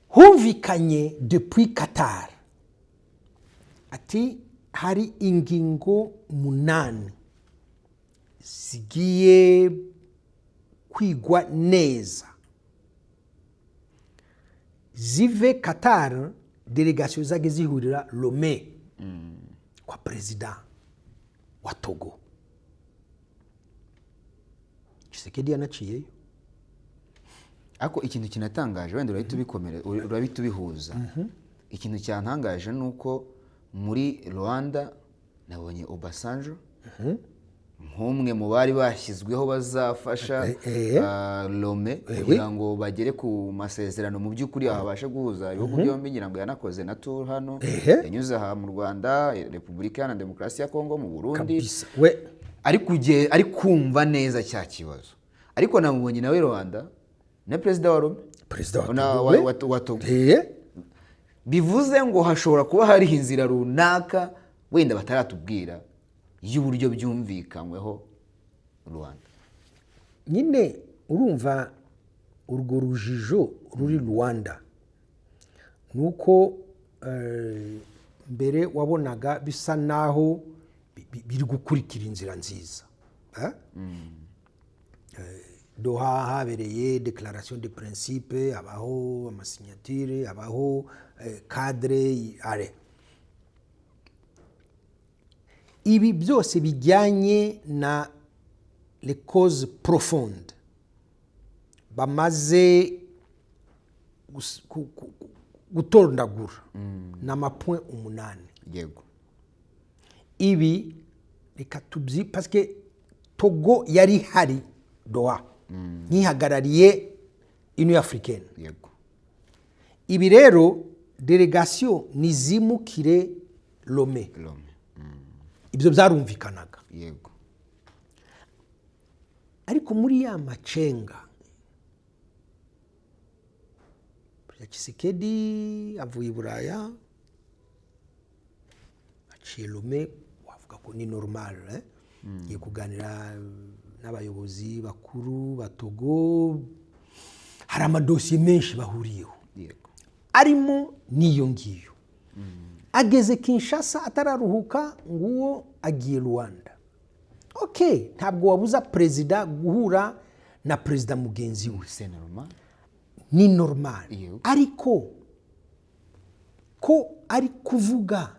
Humvikanye depuis Qatar ati hari ingingo 8 zigiye kwigwa neza zive Qatar. Delegation zage zihurira Lomé kwa president wa Togo. Tshisekedi yanaciyeyo. Ako ikintu kinatangaje wenda urabita ubihuza. Ikintu cyantangaje nuko muri Rwanda nabonye Obasanjo nk'umwe mu bari bashyizweho bazafasha Lomé kugira ngo bagere ku masezerano mu by'ukuri abashe guhuza ibihugu byombi. Ngira ngo yanakoze na tour hano, yanyuze aha mu Rwanda, Repubulika Iharanira Demokarasi ya Kongo, mu Burundi, ari kumva neza cya kibazo. Ariko namubonye nawe Rwanda na perezida wa Lomé, wa Togo. Bivuze ngo hashobora kuba hari inzira runaka wenda bataratubwira y'uburyo byumvikanyweho Rwanda. Nyine urumva urwo rujijo ruri Rwanda nuko mbere wabonaga bisa naho biri gukurikira inzira nziza. Doha habereye déclaration de principe, abaho amasignature, abaho cadre are. Ibi byose bijyanye na les causes profondes bamaze gutondagura n'amapoint 8. Yego, ibi reka tubyi parce que Togo yari hari Doha ntihagarariye Union Africaine. yego. Ibi rero delegation nizimukire Lomé. Ibyo byarumvikanaga. Yego. Ariko muri ya macenga Tshisekedi avuye Buraya aciye Lomé, wavuga ko ni normal ye kuganira n'abayobozi bakuru ba Togo. Hari amadosiye menshi bahuriyeho. Yego. Arimo niyo ngiyo. Ageze Kinshasa atararuhuka nguwo agiye Rwanda. Okay, ntabwo wabuza president guhura na president mugenzi we. C'est normal. Ni normal. Yego. Ariko ko ari kuvuga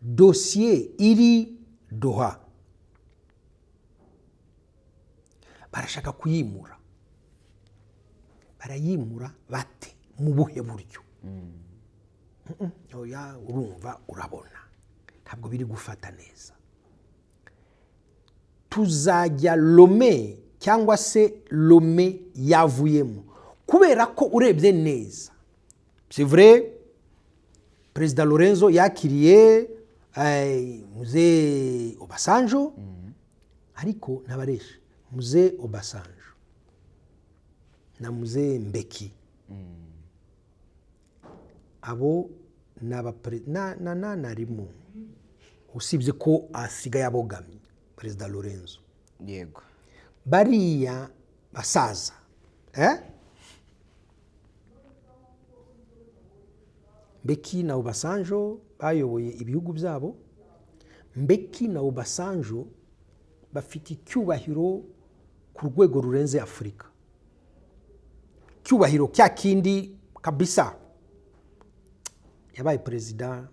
dossier iri Doha, barashaka kuyimura. Barayimura bate? Mu buhe buryo? Oya, urumva urabona ntabwo biri gufata neza. tuzajya Lomé cyangwa se Lomé yavuyemo kubera ko urebye neza c'est vrai Perezida Lorenzo yakiriye Mzee Obasanjo ariko n'abareshe Mzee Obasanjo na Mzee Mbeki abo narimo usibye ko asigaye abogamye Perezida Lorenzo yego bariya basaza Mbeki na Obasanjo bayoboye ibihugu byabo. Mbeki na Obasanjo bafite icyubahiro ku rwego rurenze Afurika, cyubahiro cya kindi kabisa. Yabaye perezida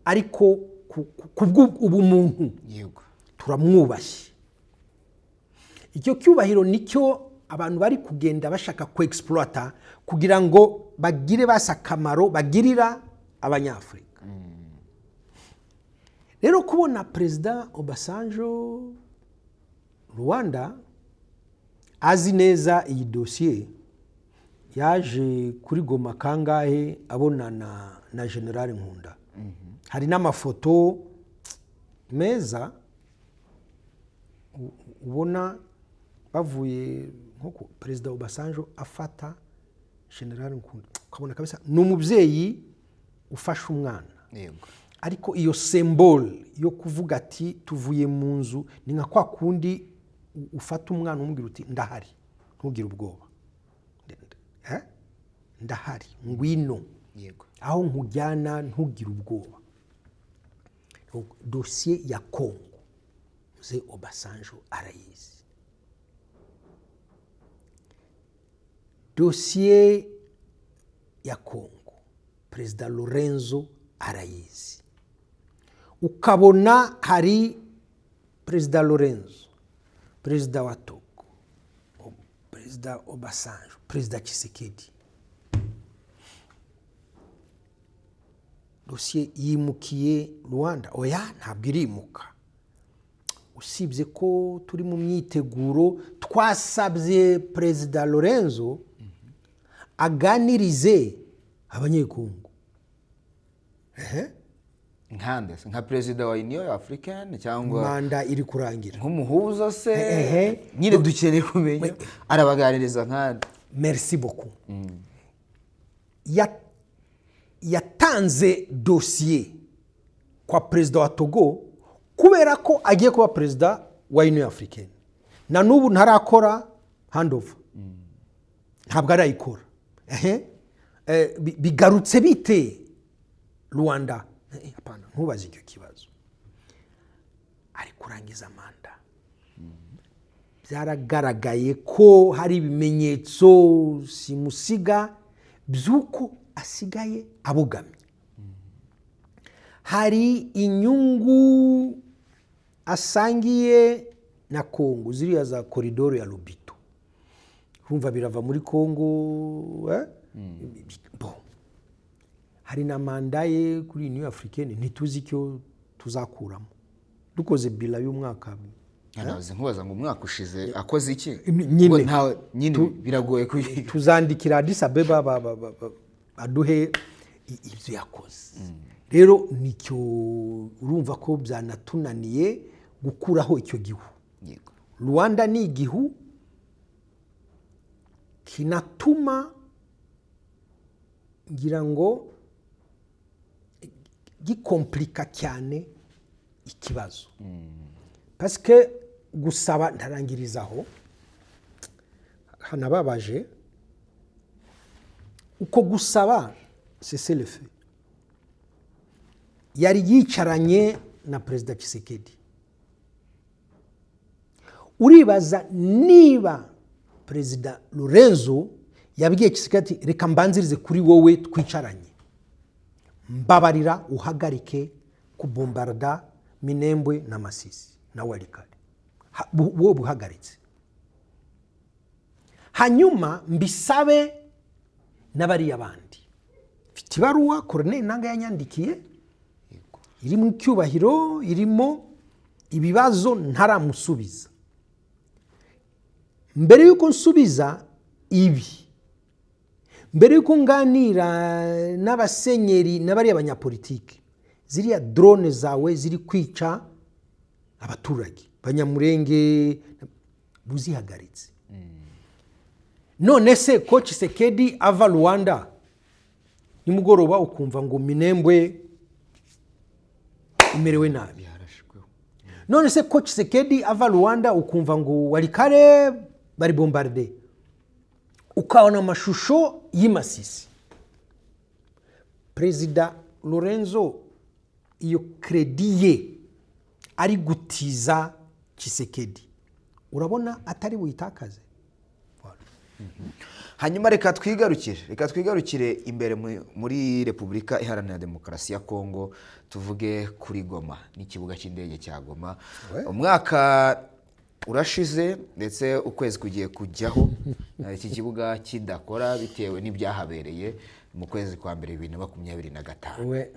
ariko kubw'ubumuntu yego turamwubashye. Icyo cyubahiro nicyo abantu bari kugenda bashaka ku exploiter kugira ngo bagire basakamaro bagirira abanyafurika. Rero kubona Perezida Obasanjo Rwanda azi neza iyi dossier, yaje kuri Goma kangahe abonana na General Nkunda. Hari n'amafoto meza ubona bavuye nko Perezida Obasanjo afata General Nkunda, ukabona kabisa n'umubyeyi ufasha umwana. yego Ariko iyo symbole yo kuvuga ati tuvuye mu nzu ni nka kwa kundi ufata umwana umubwira uti ndahari ntugire ubwoba, ndahari ngwino, yego aho nkujyana ntugire ubwoba. Dossier ya Congo Mzee Obasanjo arayizi. Dossier ya Congo Perezida Lorenzo arayizi. Ukabona hari Perezida Lorenzo, Perezida wa Togo, Perezida Obasanjo, Perezida Tshisekedi. Dossier yimukiye Rwanda? Oya, ntabwo irimuka. Usibye ko turi mu myiteguro, twasabye Perezida Lorenzo aganirize abanyekongo. nkande nka perezida wa Union Africaine cyangwa manda iri kurangira nk'umuhuza se nyine dukeneye kumenya arabaganiriza nkande. Merci beaucoup. Yatanze dossier kwa Perezida wa Togo kubera ko agiye kuba Perezida wa Union Africaine. Na n'ubu ntarakora handover, ntabwo arayikora. Bigarutse bite Rwanda? Hapana, ntubaze icyo kibazo. Ari kurangiza manda. Byaragaragaye ko hari ibimenyetso simusiga by'uko asigaye abogamye. Hari inyungu asangiye na Congo, ziriya za koridoro ya Lobito. Urumva birava muri Congo, hari na manda ye kuri Union Africaine, ntituzi icyo tuzakuramo. Dukoze bila y'umwaka. Anaze nkubaza ngo umwaka ushize akoze iki? Nyine biragoye tuzandikira Addis Abeba aduhe ibyo yakoze. Rero nicyo urumva ko byanatunaniye gukuraho icyo gihu. yego Rwanda ni igihu kinatuma ngira ngo gikomplika cyane ikibazo. Parce que gusaba ntarangirizaho hanababaje uko gusaba c'est le fait. Yari yicaranye na Perezida Tshisekedi. Uribaza niba Perezida Lorenzo yabwiye Tshisekedi reka mbanzirize kuri wowe twicaranye, mbabarira uhagarike kubombarda Minembwe na Masisi na Walikale, wowe buhagaritse, hanyuma mbisabe n'abari abandi. Mfite ibaruwa Colonel Nanga yanyandikiye, iri mu cyubahiro, irimo ibibazo ntaramusubiza. Mbere yuko nsubiza ibi, mbere yuko nganira n'abasenyeri n'abari abanyapolitiki, ziriya drone zawe ziri kwica abaturage Banyamurenge buzihagaritse. None se ko Tshisekedi ava Rwanda nimugoroba ukumva ngo Minembwe imerewe nabi. None se ko Tshisekedi ava Rwanda ukumva ngo Walikale bari bombarde, ukabona amashusho y'Imasisi. Perezida Lorenzo iyo kredi ye ari gutiza Tshisekedi, urabona atari buyitakaze. Hanyuma reka twigarukire imbere muri Repubulika Iharanira Demokarasi ya Kongo, tuvuge kuri Goma n'ikibuga cy'indege cya Goma. Umwaka urashize ndetse ukwezi kugiye kujyaho iki kibuga kidakora bitewe n'ibyahabereye mu kwezi kwa mbere 2025.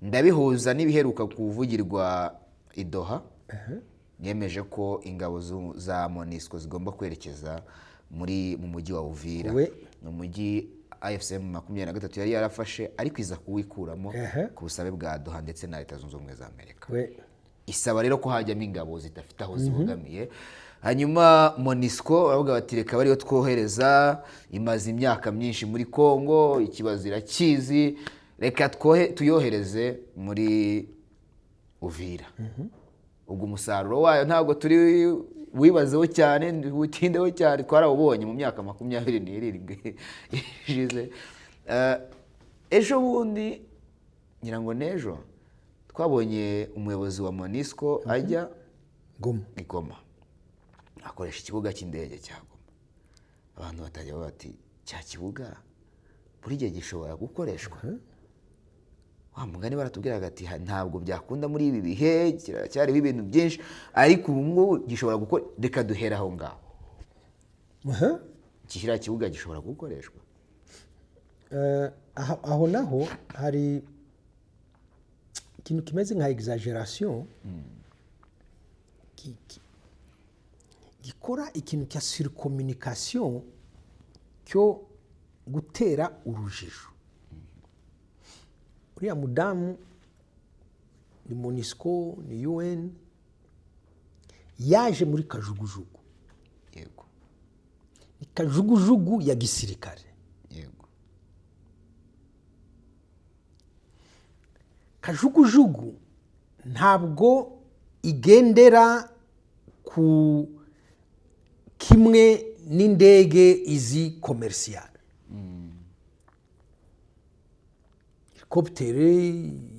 Ndabihuza n'ibiheruka kuvugirwa i Doha, yemeje ko ingabo za MONUSCO zigomba kwerekeza mu mujyi wa Uvira, mu mujyi AFCM 23 yari yarafashe ariko iza kuwikuramo ku busabe bwa Doha ndetse na Leta Zunze Ubumwe za Amerika. Isaba rero ko hajyamo ingabo zidafite aho zibogamiye. Hanyuma MONUSCO baravuga bati reka bariyo twohereza, imaze imyaka myinshi muri Kongo, ikibazo irakizi, reka tuyohereze muri Uvira. Ubwo umusaruro wayo ntabwo turi wibazeho cyane, utindeho cyane, twarawubonye mu myaka 27 ishize. Ejo bundi nyirango nejo twabonye umuyobozi wa MONUSCO ajya Goma, akoresha ikibuga cy'indege cya Goma. Abantu batajya bati cya kibuga buri gihe gishobora gukoreshwa. Wa mugani baratubwira ati ntabwo byakunda muri ibi bihe, cyari ibintu byinshi, ariko ubu gishobora gukora, reka duhera aho ngaho. Kiriya kibuga gishobora gukoreshwa. Aho naho hari ikintu kimeze nka exaggeration gikora ikintu cya surcommunication cyo gutera urujijo. Uriya mudamu ni MONUSCO ni UN yaje muri kajugujugu. Yego. Ni kajugujugu ya gisirikare. Yego. Kajugujugu ntabwo igendera ku kimwe n'indege izi commercial. Helicopter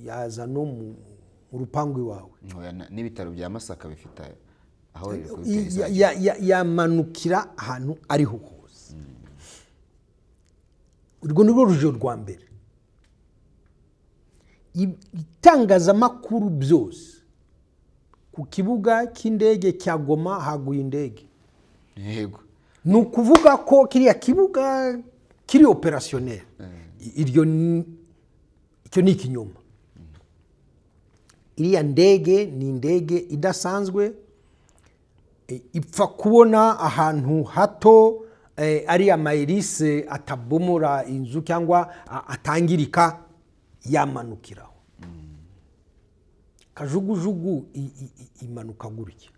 yaza no mu rupangu iwawe. N'ibitaro bya Masaka bifite aho yamanukira ahantu ariho hose. Urwo nirwo rujo rwa mbere. Itangazamakuru byose ku kibuga cy'indege cya Goma haguye indege. Yego. Ni ukuvuga ko kiriya kibuga kiri opérationnel. Icyo ni ikinyoma. Iriya ndege ni indege idasanzwe, ipfa kubona ahantu hato, ari amaelise atabomora inzu cyangwa atangirika yamanukiraho. Kajugujugu imanuka gutya.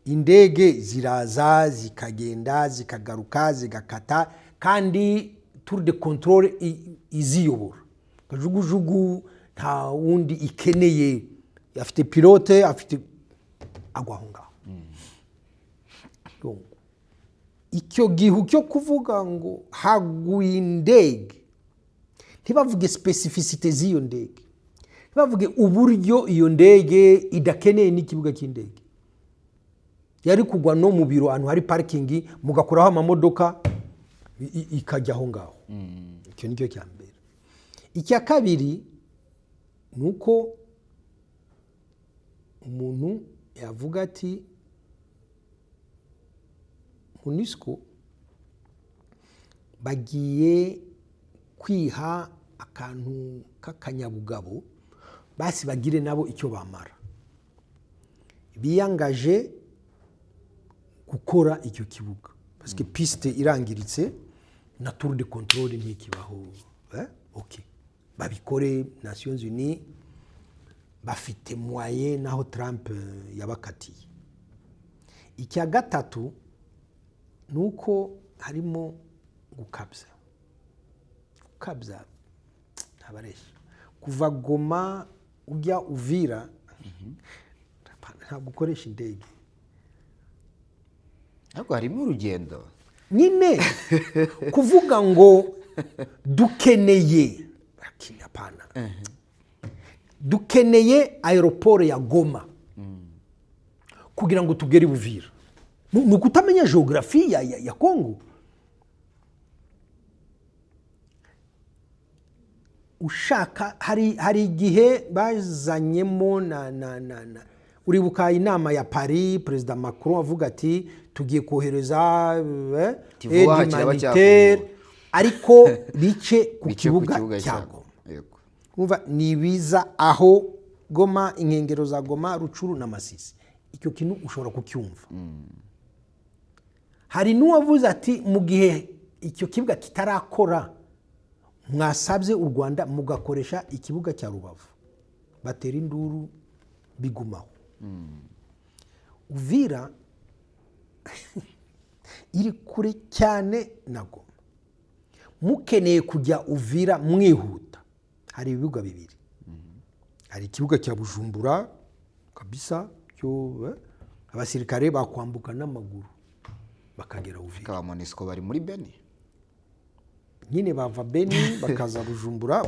Indege ziraza zikagenda zikagaruka zigakata, kandi tour de contrôle iziyobora. Kajugujugu nta wundi ikeneye, afite pilote, afite agwaho ngaho. Icyo gihu cyo kuvuga ngo haguye indege, ntibavuge specificité z'iyo ndege, ntibavuge uburyo iyo ndege idakeneye n'ikibuga cy'indege. Yari kugwa no mu biro ahantu hari parking, mugakuraho amamodoka ikajya aho ngaho. Icyo nicyo cya mbere. Icya kabiri nuko umuntu yavuga ati MONUSCO bagiye kwiha akantu k'akanyabugabo basi bagire nabo icyo bamara, biyangaje gukora icyo kibuga parce que piste irangiritse na tour de contrôle ntikibaho. Okay, babikore. Nations Unies bafite moyen naho Trump yabakatiye. Icya gatatu nuko harimo gukabya ntabaresha kuva Goma ujya Uvira ntabwo ukoresha indege, ariko harimo urugendo nyine kuvuga ngo dukeneye dukeneye aeroport ya Goma kugira ngo tugere Uvira. Ni ukutamenya geography ya Congo. Ushaka hari igihe bazanyemo uribuka inama ya Paris, Perezida Macron avuga ati tugiye kohereza aide humanitaire ariko bice ku kibuga cya Goma. Umva nibiza aho Goma, inkengero za Goma, Rucuru na Masisi, icyo kintu ushobora kucyumva. Hari n'uwavuze ati mu gihe icyo kibuga kitarakora mwasabye u Rwanda mugakoresha ikibuga cya Rubavu, batera induru bigumaho. Uvira iri kure cyane na Goma. Mukeneye kujya Uvira mwihuta, hari ibibuga bibiri. Hari ikibuga cya Bujumbura kabisa cyo abasirikare bakwambuka n'amaguru bakagera Uvira. Kaba Monisco bari muri Beni, nyine bava Beni bakaza Bujumbura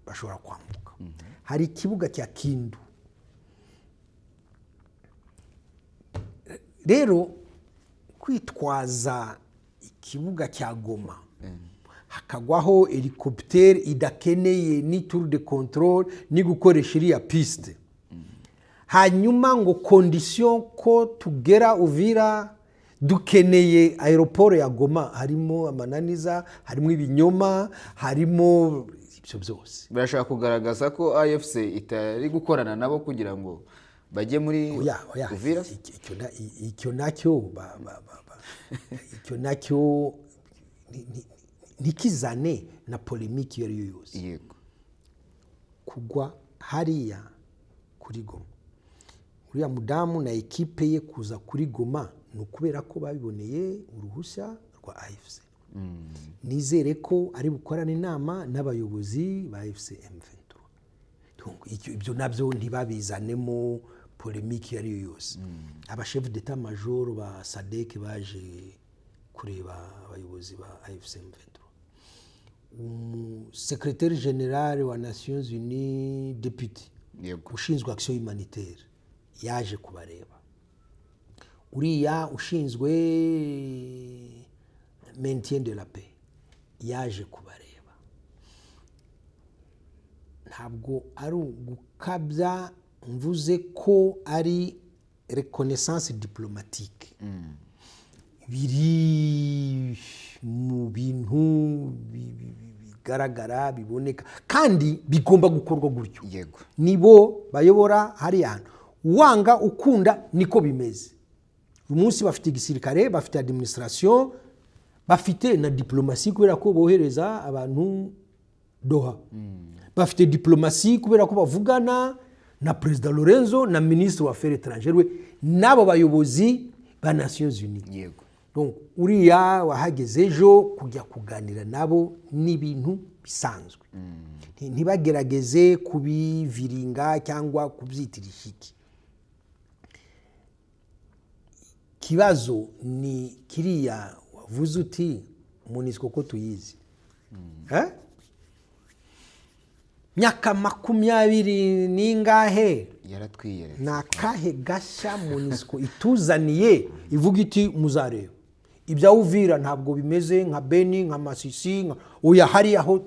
bashobora kwambuka. Hari ikibuga cya Kindu. Rero kwitwaza ikibuga cya Goma hakagwaho helicopter idakeneye ni tour de contrôle ni gukoresha iriya piste, hanyuma ngo condition ko tugera Uvira dukeneye aeroport ya Goma, harimo amananiza, harimo ibinyoma, harimo ibyo byose. Birashaka kugaragaza ko AFC itari gukorana nabo kugira ngo bajye muri Uvira. Icyo nacyo ntikizane na polemiki iyo ari yo yose. Yego, kugwa hariya kuri Goma, uriya mudamu na ekipe ye kuza kuri Goma ni ukubera ko babiboneye uruhushya rwa AFC. Nizere ko ari bukorane inama n'abayobozi ba AFC M23. Ibyo nabyo ntibabizanemo polemiki iyo ari yo yose. Abachef d'état major ba SADC baje kureba abayobozi ba AFC M23. Secrétaire général wa Nations Unies député ushinzwe action humanitaire yaje kubareba. Uriya ushinzwe maintien de la paix yaje kubareba. Ntabwo ari gukabya, mvuze ko ari reconnaissance diplomatique. Biri mu bintu bigaragara biboneka kandi bigomba gukorwa gutyo. yego, Nibo bayobora hari hantu wanga ukunda niko bimeze. Uyu munsi bafite igisirikare, bafite administration, bafite na diplomasi kubera ko bohereza abantu Doha. Bafite diplomasi kubera ko bavugana na President Lorenzo na Ministre wa Affaires étrangères nabo bayobozi ba Nations Unies. yego. Donc uriya wahageze ejo kujya kuganira nabo ni ibintu bisanzwe. Ntibagerageze kubiviringa cyangwa kubyitirisha iki. Kibazo ni kiriya wavuze uti Monisco ko tuyizi. Myaka 20 ningahe Yaratwiyeretse. nakahe gasha Monisco ituzaniye ivuga iti muzareba. Ibya Uvira ntabwo bimeze nka Beni, nka Masisi, oya hari aho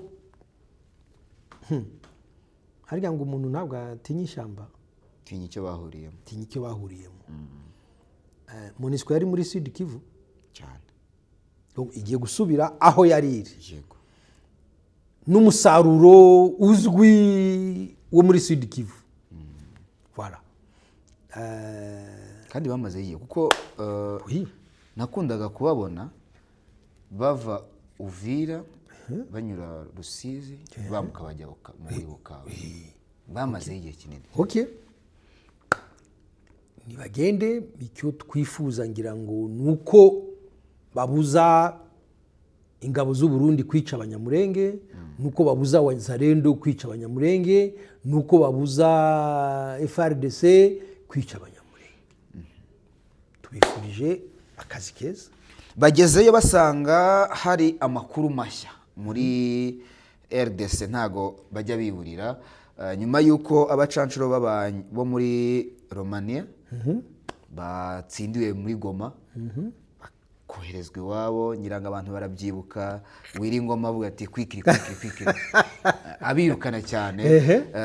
harya ngo umuntu ntabwo atinya ishyamba, Tinya icyo bahuriyemo. Monisco yari muri Sud Kivu cyane. igiye gusubira aho yari iri. Yego. N'umusaruro uzwi wo muri Sud Kivu. Voilà. kandi bamaze igihe kuko Oui. nakundaga kubabona bava Uvira banyura Rusizi bambuka bajya muri Bukavu, bamaze igihe kinini. Okay. Nibagende, icyo twifuza ngira ngo nuko babuza ingabo z'u Burundi kwica abanyamurenge, nuko babuza Wazalendo kwica abanyamurenge, nuko babuza FRDC kwica abanyamurenge. Tubifurije akazi keza. Bagezeyo basanga hari amakuru mashya muri RDC, ntago bajya biburira nyuma yuko abacancuro bo muri Romania batsindiwe muri Goma koherezwa iwabo, nyiranga abantu barabyibuka, Wiringoma avuga ati kwikiri abirukana cyane,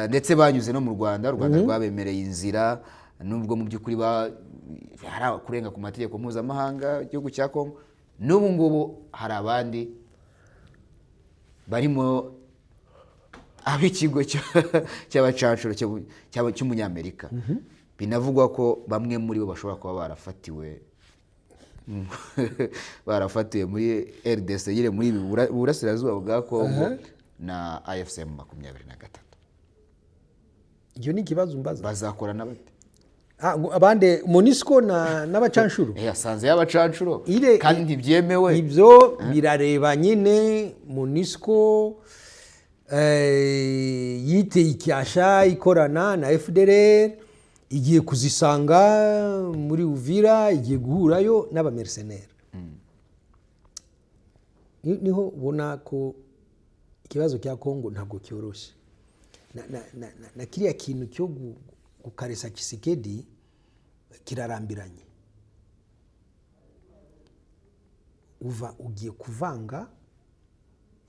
ndetse banyuze no mu Rwanda rwabemereye inzira, nubwo mu by'ukuri hari kurenga ku mategeko mpuzamahanga igihugu cya Kongo. N'ubu ngubu hari abandi barimo ab'ikigo cy'abacancuro cy'umunyamerika, binavugwa ko bamwe muri bo bashobora kuba barafatiwe muri RDC yire muri burasirazuba bwa Kongo na AFCM 23. Iyo ni kibazo mbaza. Bazakorana bate? Abande MONUSCO n'abacanshuro. Yasanze y'abacanshuro kandi ntibyemewe. Ibyo birareba nyine MONUSCO yiteye icyasha ikorana na FDLR, igiye kuzisanga muri Uvira, igiye guhurayo n'abamercenaire. Niho ubona ko ikibazo cya Kongo ntabwo cyoroshye. Na kiriya kintu cyo gukaresa Tshisekedi kirarambiranye. Ugiye kuvanga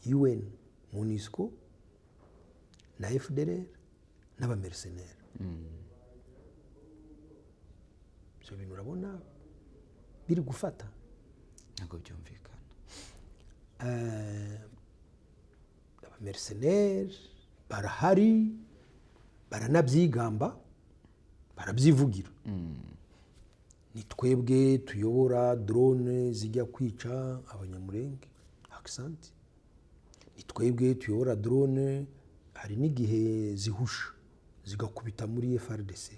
UN, MONUSCO na FDLR n'abamercenaire. Ibyo bintu urabona biri gufata ntabwo byumvikana. Abamercenaire barahari, baranabyigamba, barabyivugira. Ni twebwe tuyobora drone zijya kwica abanyamurenge, accent. Ni twebwe tuyobora drone, hari n'igihe zihusha zigakubita muri FRDC.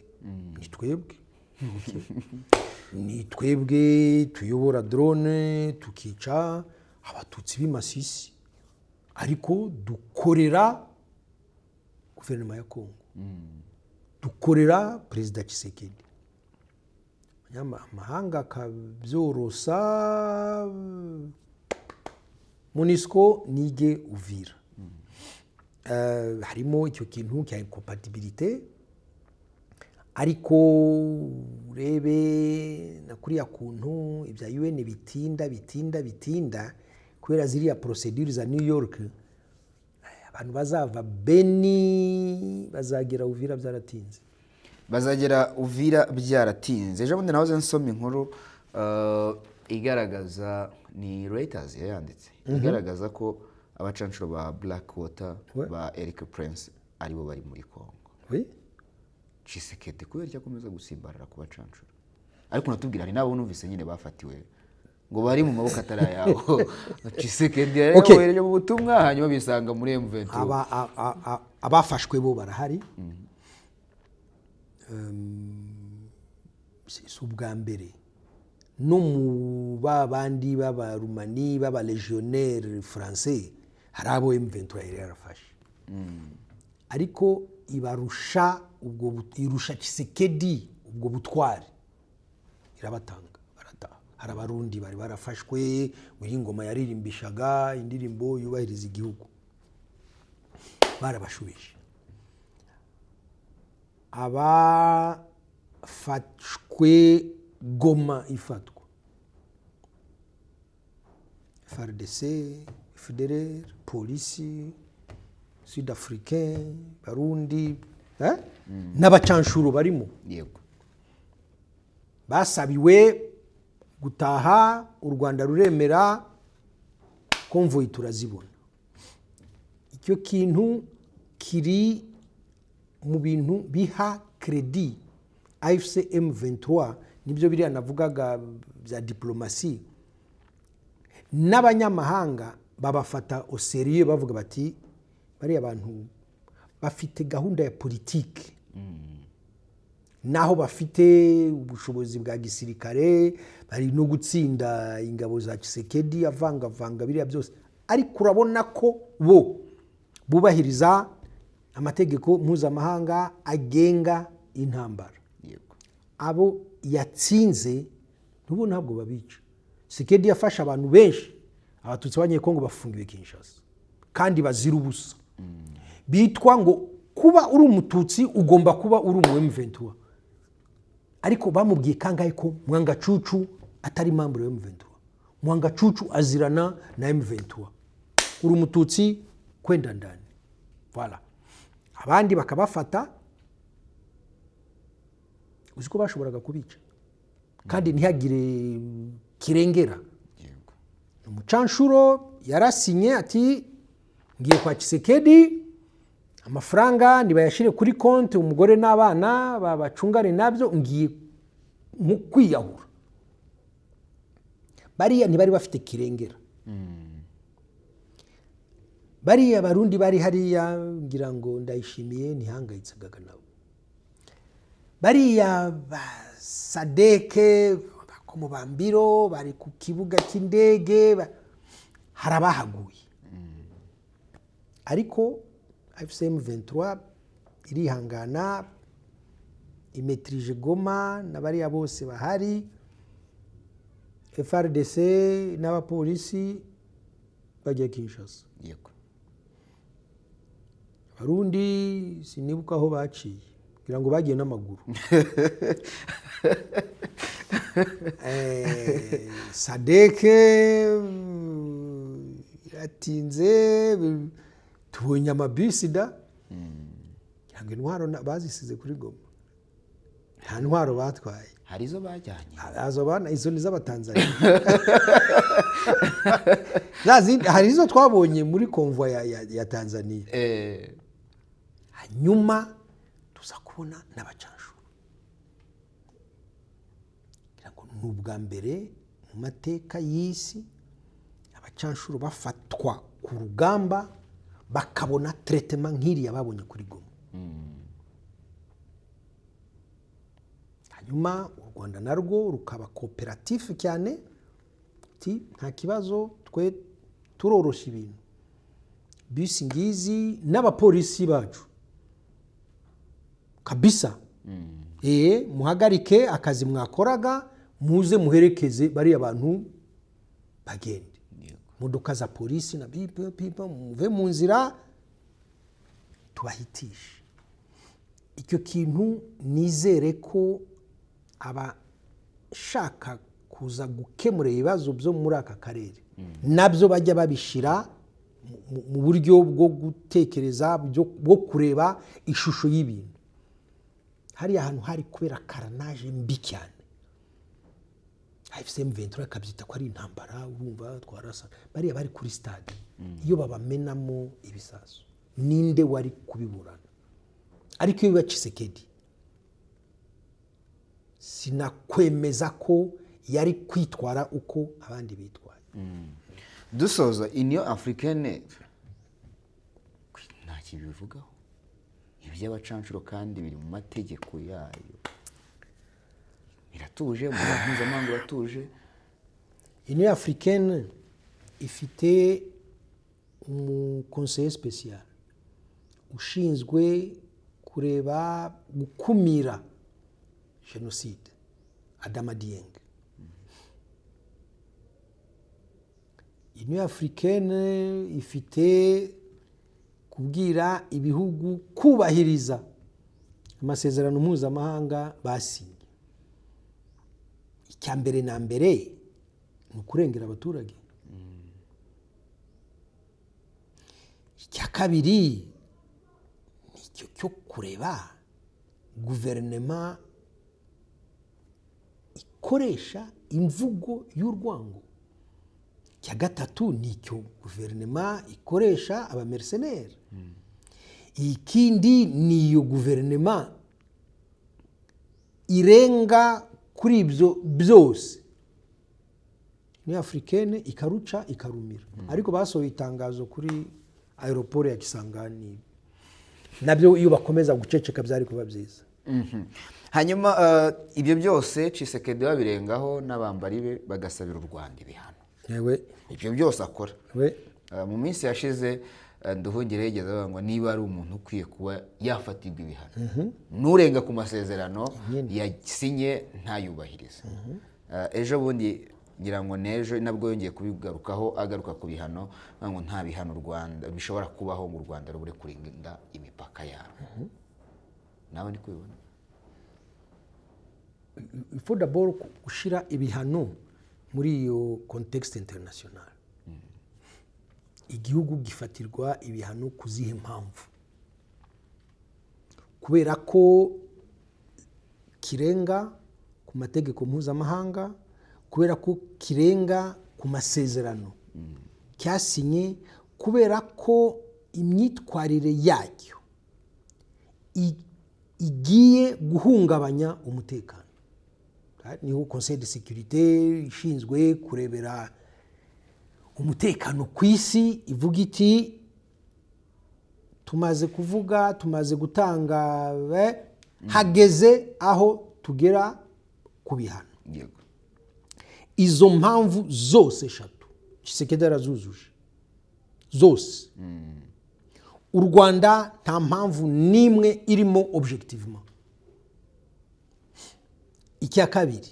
Ni twebwe. Ni twebwe tuyobora drone tukica abatutsi b'Imasisi, ariko dukorera guverinoma ya Kongo, dukorera Perezida Tshisekedi. Amahanga kabyorosa, MONUSCO nige Uvira. Harimo icyo kintu cya incompatibilité, ariko urebe na kuriya kuntu ibya UN bitinda kubera ziriya procedure za New York. Abantu bazava Beni bazagera Uvira byaratinze. Ejo bundi nahoze nsoma inkuru igaragaza, ni Reuters yanditse, igaragaza ko abacancuro ba Blackwater ba Eric Prince aribo bari muri Kongo. Tshisekedi kubera cyakomeza gusimbarara ku bacancuro, ariko natubwira hari nabo numvise nyine bafatiwe ngo bari mu maboko atari ayaho. Tshisekedi yarereje mu butumwa hanyuma bisanga muri M23. Abafashwe bo barahari. Si ubwa mbere no mu babandi b'abarumani b'abalegionnaire français hari abo M23 yari yarafashe, ariko irusha Tshisekedi ubwo butwari, irabatanga barataha. Hari abarundi bari barafashwe, Wiringoma yaririmbishaga indirimbo yubahiriza igihugu, barabashubije. Abafashwe Goma ifatwa, FARDC, FDLR, polisi, Sud-Africain, Barundi, n'abacanshuro barimo. Yego. Basabiwe gutaha, u Rwanda ruremera, konvoyi turazibona. Icyo kintu kiri mu bintu biha kredi AFC M23 nibyo biriya navugaga bya diplomasi, n'abanyamahanga babafata au sérieux bavuga bati bari abantu bafite gahunda ya politiki naho bafite ubushobozi bwa gisirikare, bari no gutsinda ingabo za Tshisekedi avanga biriya byose, ariko urabona ko bo bubahiriza amategeko mpuzamahanga agenga intambara. Abo yatsinze n'ubu ntabwo babica. Tshisekedi yafashe abantu benshi, abatutsi b'Abanyekongo bafungiwe Kinshasa kandi bazira ubusa, bitwa ngo kuba uri umututsi ugomba kuba uri mu M23, ariko bamubwiye kangahe ko Mwangacucu atari membre ya M23. Mwangacucu azirana na M23, uri umututsi kwenda ndani. Voilà. Abandi bakabafata, uziko bashoboraga kubica kandi ntihagire kirengera. Umucanshuro yarasinye ati ngiye kwa Tshisekedi, amafaranga nibayashire kuri konti, umugore n'abana babacungane nabyo, ngiye mu kwiyahura. Bariya ntibari bafite kirengera. Bariya Barundi bari hariya, ngira ngo Ndayishimiye ntihangayitsaga nabo. Bariya Sadeke mu Bambiro bari ku kibuga cy'indege, harabahaguye. Ariko AFC M23 irihangana, imetrije Goma na bariya bose bahari, FRDC n'abapolisi bajya Kinshasa. Yego. Barundi sinibuka aho baciye, kugira ngo bagiye n'amaguru. Sadeke yatinze, tubonye amabisi da, ntabwo intwaro bazisize kuri Goma, nta ntwaro batwaye. Hari izo bajyanye, izo ni z'Abatanzania. Hari izo twabonye muri konvoi ya Tanzania. Hanyuma tuza kubona n'abacanshuro. Ni ubwa mbere mu mateka y'isi abacanshuro bafatwa ku rugamba bakabona traitement nk'iriya babonye kuri Goma. Hanyuma u Rwanda narwo rukaba cooperatif cyane, nta kibazo, twe turoroshya ibintu. Bisi ngizi n'abapolisi bacu kabisa, muhagarike akazi mwakoraga, muze muherekeze bari abantu bagende. Modoka za polisi na pipa muve mu nzira tubahitishe. Icyo kintu nizere ko abashaka kuza gukemura ibibazo byo muri aka karere nabyo bajya babishira mu buryo bwo gutekereza, bwo kureba ishusho y'ibintu. Hari ahantu hari kubera karanaje mbi cyane, AFC M23 akabyita ko ari intambara, urumva twarasa. Bariya bari kuri stade, iyo babamenamo ibisasu, ninde wari kubiburana? Ariko iyo Tshisekedi sinakwemeza ko yari kwitwara uko abandi bitwaye. Dusoza, Union Africaine nta kibivugaho iby'abacanshuro kandi biri mu mategeko yayo, biratuje, mu mpuzamahanga biratuje. Union Africaine ifite conseiller spécial ushinzwe kureba gukumira genocide, Adama Dieng. Union Africaine ifite kubwira ibihugu kubahiriza amasezerano mpuzamahanga basinye. Icya mbere na mbere ni ukurengera abaturage. Icya kabiri ni icyo cyo kureba guverinoma ikoresha imvugo y'urwango. Icya gatatu ni icyo guverinoma ikoresha abamercenaires. ikindi ni iyo guverinoma irenga kuri ibyo byose ni africaine ikaruca ikarumira ariko basohoye itangazo kuri aeroport ya Kisangani nabyo iyo bakomeza guceceka byari kuba byiza. Hanyuma ibyo byose Tshisekedi babirengaho n'abambari be bagasabira u Rwanda ibihano. Yewe Ibyo byose akora. we Mu minsi yashize Nduhungire yigeze avuga ngo niba ari umuntu ukwiye kuba yafatirwa ibihano nurenga ku masezerano yasinye ntayubahirize. Ejo bundi ngira ngo nejo nabwo yongeye kubigarukaho agaruka ku bihano ngo nta bihano u Rwanda bishobora kubaho ngo u Rwanda rubure kurinda imipaka yabo. Nawe ndi kubibona. il faut d'abord gushira ibihano muri iyo contexte international. Igihugu gifatirwa ibihano kuzihe mpamvu? Kubera ko kirenga ku mategeko mpuzamahanga, kubera ko kirenga ku masezerano cyasinye, kubera ko imyitwarire yacyo igiye guhungabanya umutekano. Niho Conseil de sécurité ishinzwe kurebera umutekano ku isi ivuga iti tumaze kuvuga, tumaze gutanga, hageze aho tugera ku bihano. Izo mpamvu zose eshatu Tshisekedi arazujuje zose. U Rwanda nta mpamvu nimwe irimo objectivement. Icya kabiri,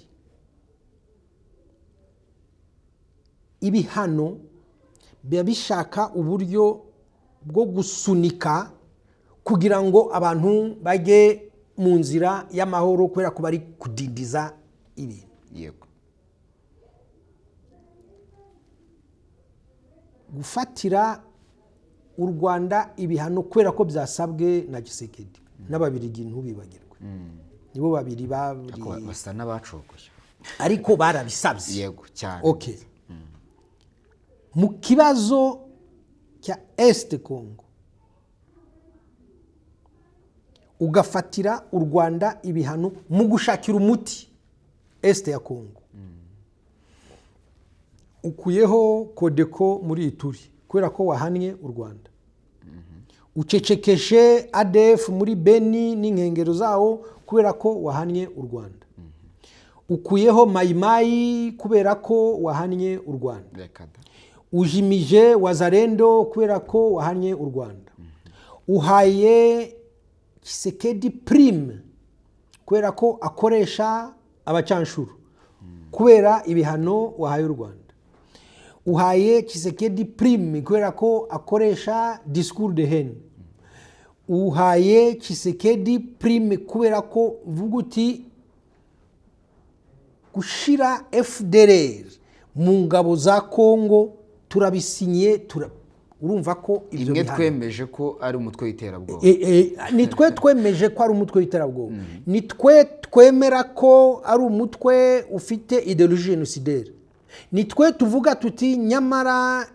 ibihano biba bishaka uburyo bwo gusunika kugira ngo abantu bajye mu nzira y'amahoro kubera ko bari kudindiza ibintu. Yego. Gufatira u Rwanda ibihano kubera ko byasabwe na Tshisekedi n'ababirigi ntubibagirwe. Nibo babiri bari basa n'abacogoye ariko barabisabye. Yego cyane. Okay. Mu kibazo cya Est Congo ugafatira u Rwanda ibihano mu gushakira umuti Est ya Congo. Ukuyeho Codeco muri Ituri kubera ko wahannye u Rwanda. Ucecekeshe ADF muri Beni n'inkengero zawo kubera ko wahannye u Rwanda. Ukuyeho Mayimayi kubera ko wahannye u Rwanda. Ujimije Wazalendo kubera ko wahannye u Rwanda. Uhaye Tshisekedi prime kubera ko akoresha abacanshuro kubera ibihano wahaye u Rwanda. Uhaye Tshisekedi prime kubera ko akoresha discours de haine. Uhaye Tshisekedi prime kubera ko uvuga uti gushira FDLR mu ngabo za Congo turabisinye. Urumva ko ibyo bihano twemeje ko ari umutwe w'iterabwoba. Ni twe twemeje ko ari umutwe w'iterabwoba. Ni twe twemera ko ari umutwe ufite ideologie génocidaire. Ni twe tuvuga tuti nyamara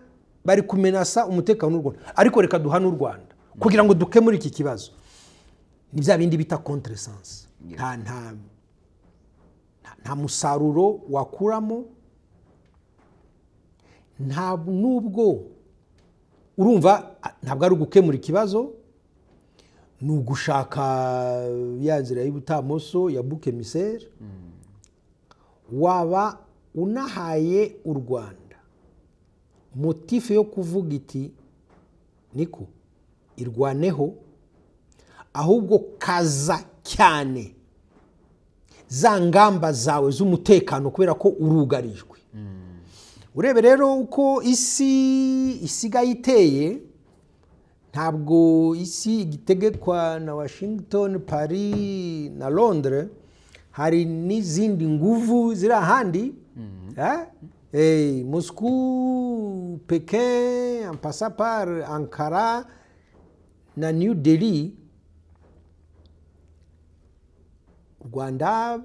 bari kumenasa umutekano w'u Rwanda ariko reka duhana u Rwanda kugira ngo dukemure iki kibazo. Ni bya bindi bita contresens. Nta musaruro wakuramo, nta nubwo urumva ntabwo ari gukemura ikibazo, ni ugushaka ya nzira y'ubutamoso ya bouc émissaire. Waba unahaye u Rwanda motife yo kuvuga iti niko irwaneho, ahubwo kaza cyane za ngamba zawe z'umutekano kubera ko urugarijwe. Urebe rero uko isi isigaye iteye, ntabwo isi igitegekwa na Washington, Paris na Londres. Hari n'izindi nguvu ziri ahandi. Moscou, Pekin, en passant par Ankara na New Delhi. Rwanda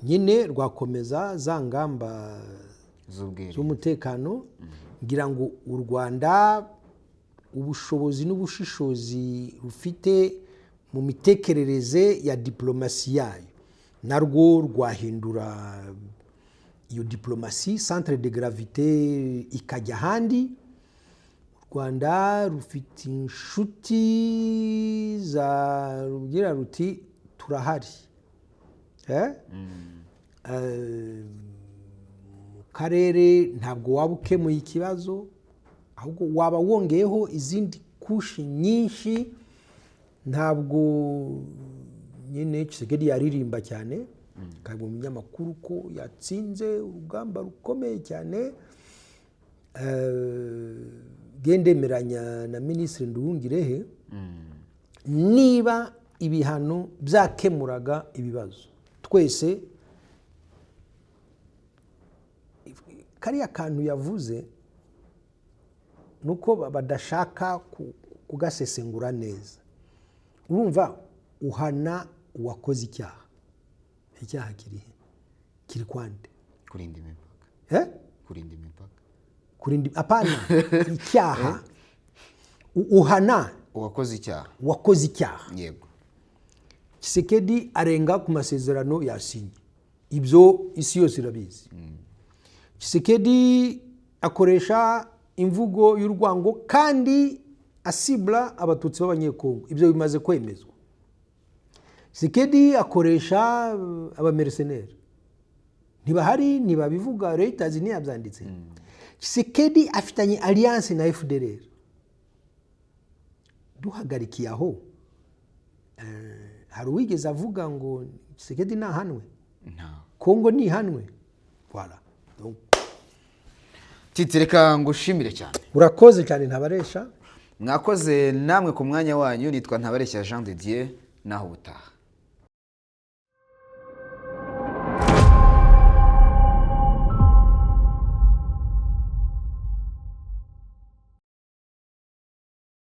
nyine rwakomeza za ngamba z'umutekano ngira ngo u Rwanda ubushobozi n'ubushishozi rufite mu mitekerereze ya diplomasi yayo narwo rwahindura iyo diplomasi centre de gravité ikajya ahandi. U Rwanda rufite inshuti za rugira ruti turahari mu karere ntabwo waba ukemuye ikibazo ahubwo waba wongeyeho izindi kushi nyinshi. Ntabwo nyine Tshisekedi yaririmba cyane kandi mu binyamakuru ko yatsinze urugamba rukomeye cyane. Gendemeranya na Minisitiri Nduhungirehe niba ibihano byakemuraga ibibazo twese kariya kantu yavuze nuko badashaka kugasesengura neza. Urumva uhana uwakoze icyaha. Icyaha kiri kwande kurinda imipaka. Kurinda imipaka. Kurinda apana icyaha uhana uwakoze icyaha. Wakoze icyaha. Yego. Tshisekedi arenga ku masezerano yasinye. Ibyo isi yose irabizi. Tshisekedi akoresha imvugo y'urwango kandi asibla abatutsi b'abanyekongo. Ibyo bimaze kwemezwa. Tshisekedi akoresha abamercenaires. Ntibahari ntibabivuga Reuters ntiyabyanditse. Tshisekedi afitanye alliance na FDLR. Duhagarikiye aho hari uwigeze avuga ngo Tshisekedi nahanwe. Kongo nihanwe. Voilà. Donc Titireka ngushimire cyane. Urakoze cyane Ntabaresha. Mwakoze namwe ku mwanya wanyu. Nitwa Ntabareshya Jean de Dieu naho ubutaha.